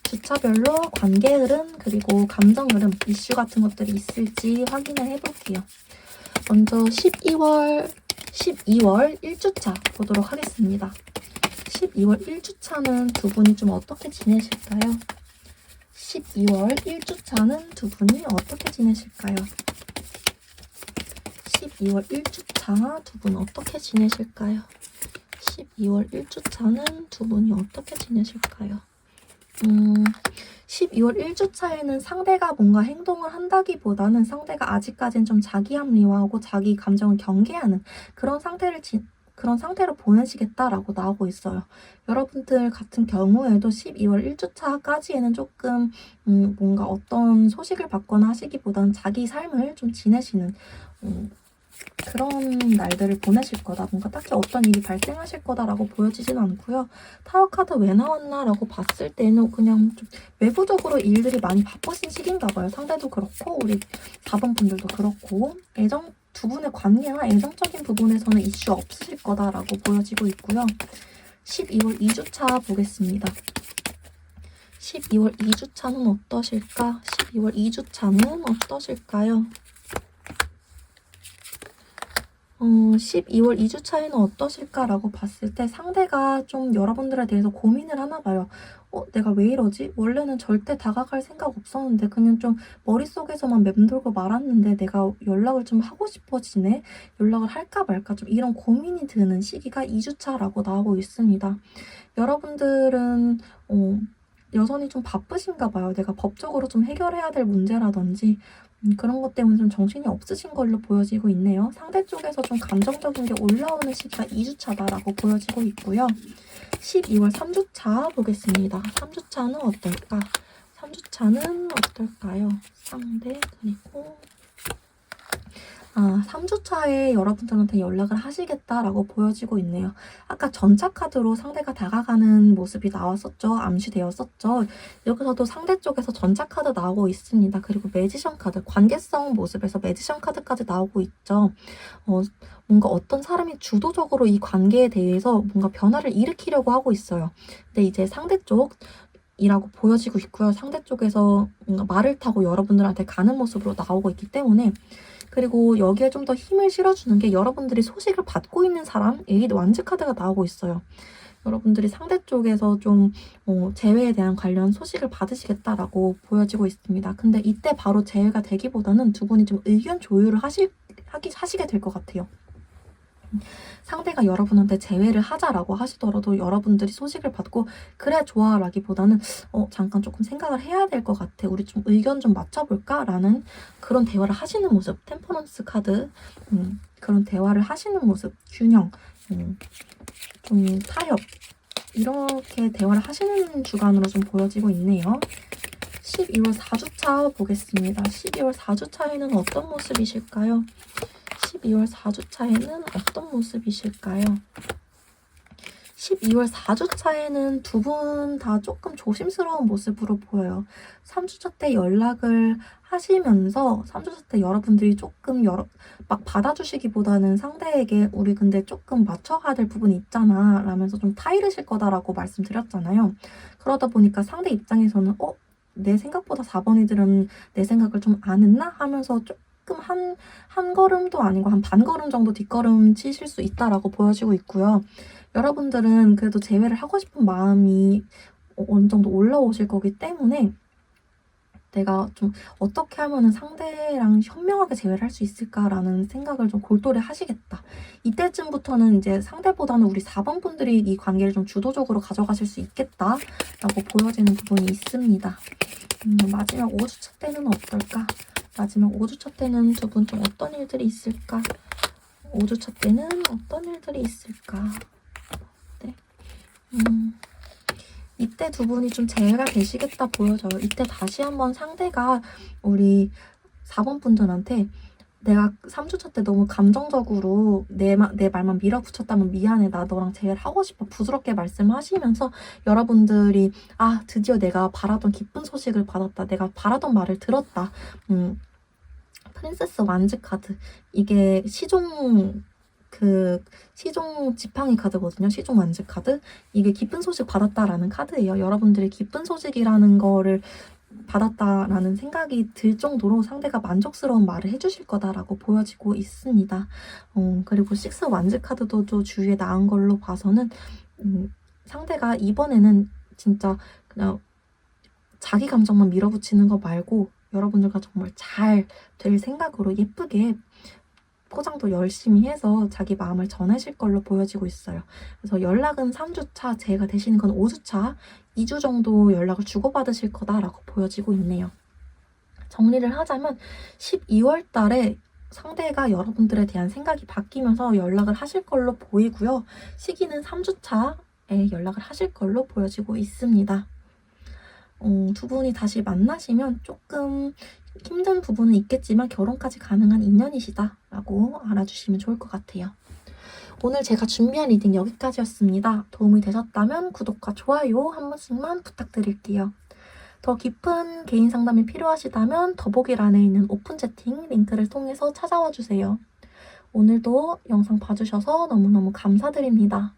주차별로 관계 흐름, 그리고 감정 흐름, 이슈 같은 것들이 있을지 확인을 해볼게요. 먼저 12월 1주차 보도록 하겠습니다. 12월 1주차는 두 분이 좀 어떻게 지내실까요? 12월 1주차는 두 분이 어떻게 지내실까요? 12월 1주차 두 분 어떻게 지내실까요? 12월 1주차는 두 분이 어떻게 지내실까요? 12월 1주차에는 상대가 뭔가 행동을 한다기보다는 상대가 아직까지는 좀 자기 합리화하고 자기 감정을 경계하는 그런 상태로 보내시겠다라고 나오고 있어요. 여러분들 같은 경우에도 12월 1주차까지에는 조금 뭔가 어떤 소식을 받거나 하시기보다는 자기 삶을 좀 지내시는 그런 날들을 보내실 거다. 뭔가 딱히 어떤 일이 발생하실 거다라고 보여지진 않고요. 타워 카드 왜 나왔나라고 봤을 때는 그냥 좀 외부적으로 일들이 많이 바쁘신 시기인가 봐요. 상대도 그렇고 우리 4번 분들도 그렇고 두 분의 관계나 애정적인 부분에서는 이슈 없으실 거다라고 보여지고 있고요. 12월 2주차 보겠습니다. 12월 2주차는 어떠실까? 12월 2주차는 어떠실까요? 12월 2주 차이는 어떠실까라고 봤을 때 상대가 좀 여러분들에 대해서 고민을 하나 봐요. 내가 왜 이러지? 원래는 절대 다가갈 생각 없었는데 그냥 좀 머릿속에서만 맴돌고 말았는데 내가 연락을 좀 하고 싶어지네? 연락을 할까 말까 좀 이런 고민이 드는 시기가 2주 차라고 나오고 있습니다. 여러분들은 여전히 좀 바쁘신가 봐요. 내가 법적으로 좀 해결해야 될 문제라든지 그런 것 때문에 좀 정신이 없으신 걸로 보여지고 있네요. 상대 쪽에서 좀 감정적인 게 올라오는 시기가 2주차다라고 보여지고 있고요. 12월 3주차 보겠습니다. 3주차는 어떨까? 3주차는 어떨까요? 상대 그리고 3주차에 여러분들한테 연락을 하시겠다라고 보여지고 있네요. 아까 전차 카드로 상대가 다가가는 모습이 나왔었죠. 암시되었었죠. 여기서도 상대 쪽에서 전차 카드 나오고 있습니다. 그리고 매지션 카드, 관계성 모습에서 매지션 카드까지 나오고 있죠. 뭔가 어떤 사람이 주도적으로 이 관계에 대해서 뭔가 변화를 일으키려고 하고 있어요. 근데 이제 상대 쪽 이라고 보여지고 있고요. 상대 쪽에서 뭔가 말을 타고 여러분들한테 가는 모습으로 나오고 있기 때문에 그리고 여기에 좀 더 힘을 실어주는 게 여러분들이 소식을 받고 있는 사람, 에이드 완즈 카드가 나오고 있어요. 여러분들이 상대 쪽에서 좀 재회에 대한 관련 소식을 받으시겠다라고 보여지고 있습니다. 근데 이때 바로 재회가 되기보다는 두 분이 좀 의견 조율을 하시게 될 것 같아요. 상대가 여러분한테 재회를 하자라고 하시더라도 여러분들이 소식을 받고 그래 좋아 라기보다는 잠깐 조금 생각을 해야 될 것 같아. 우리 좀 의견 좀 맞춰볼까? 라는 그런 대화를 하시는 모습. 템퍼런스 카드 그런 대화를 하시는 모습. 균형 좀 타협 이렇게 대화를 하시는 주간으로 좀 보여지고 있네요. 12월 4주차 보겠습니다. 12월 4주차에는 어떤 모습이실까요? 12월 4주차에는 어떤 모습이실까요? 12월 4주차에는 두 분 다 조금 조심스러운 모습으로 보여요. 3주차 때 연락을 하시면서 3주차 때 여러분들이 조금 막 받아주시기보다는 상대에게 우리 근데 조금 맞춰가야 될 부분이 있잖아 라면서 좀 타이르실 거다라고 말씀드렸잖아요. 그러다 보니까 상대 입장에서는 내 생각보다 4번이들은 내 생각을 좀 안 했나? 하면서 조금 한 걸음도 아니고 한 반 걸음 정도 뒷걸음 치실 수 있다라고 보여지고 있고요. 여러분들은 그래도 재회를 하고 싶은 마음이 어느 정도 올라오실 거기 때문에 내가 좀 어떻게 하면은 상대랑 현명하게 재회를 할 수 있을까라는 생각을 좀 골똘히 하시겠다. 이때쯤부터는 이제 상대보다는 우리 4번 분들이 이 관계를 좀 주도적으로 가져가실 수 있겠다라고 보여지는 부분이 있습니다. 마지막 5주차 때는 어떨까? 마지막 5주차 때는 두 분 좀 어떤 일들이 있을까? 5주차 때는 어떤 일들이 있을까? 네. 이때 두 분이 좀 재회가 되시겠다 보여져요. 이때 다시 한번 상대가 우리 4번 분들한테 내가 3주차 때 너무 감정적으로 내 말만 밀어붙였다면 미안해. 나 너랑 재회를 하고 싶어. 부드럽게 말씀하시면서 여러분들이 드디어 내가 바라던 기쁜 소식을 받았다. 내가 바라던 말을 들었다. 프린세스 완즈 카드. 이게 시종 지팡이 카드거든요. 시종 완즈 카드. 이게 기쁜 소식 받았다라는 카드예요. 여러분들이 기쁜 소식이라는 거를 받았다라는 생각이 들 정도로 상대가 만족스러운 말을 해주실 거다라고 보여지고 있습니다. 그리고 식스 완즈 카드도 또 주위에 나온 걸로 봐서는 상대가 이번에는 진짜 그냥 자기 감정만 밀어붙이는 거 말고 여러분들과 정말 잘 될 생각으로 예쁘게 포장도 열심히 해서 자기 마음을 전하실 걸로 보여지고 있어요. 그래서 연락은 3주차, 재회가 되시는 건 5주차, 2주 정도 연락을 주고받으실 거다라고 보여지고 있네요. 정리를 하자면 12월 달에 상대가 여러분들에 대한 생각이 바뀌면서 연락을 하실 걸로 보이고요. 시기는 3주차에 연락을 하실 걸로 보여지고 있습니다. 두 분이 다시 만나시면 조금 힘든 부분은 있겠지만 결혼까지 가능한 인연이시다라고 알아주시면 좋을 것 같아요. 오늘 제가 준비한 리딩 여기까지였습니다. 도움이 되셨다면 구독과 좋아요 한 번씩만 부탁드릴게요. 더 깊은 개인 상담이 필요하시다면 더보기란에 있는 오픈 채팅 링크를 통해서 찾아와 주세요. 오늘도 영상 봐주셔서 너무너무 감사드립니다.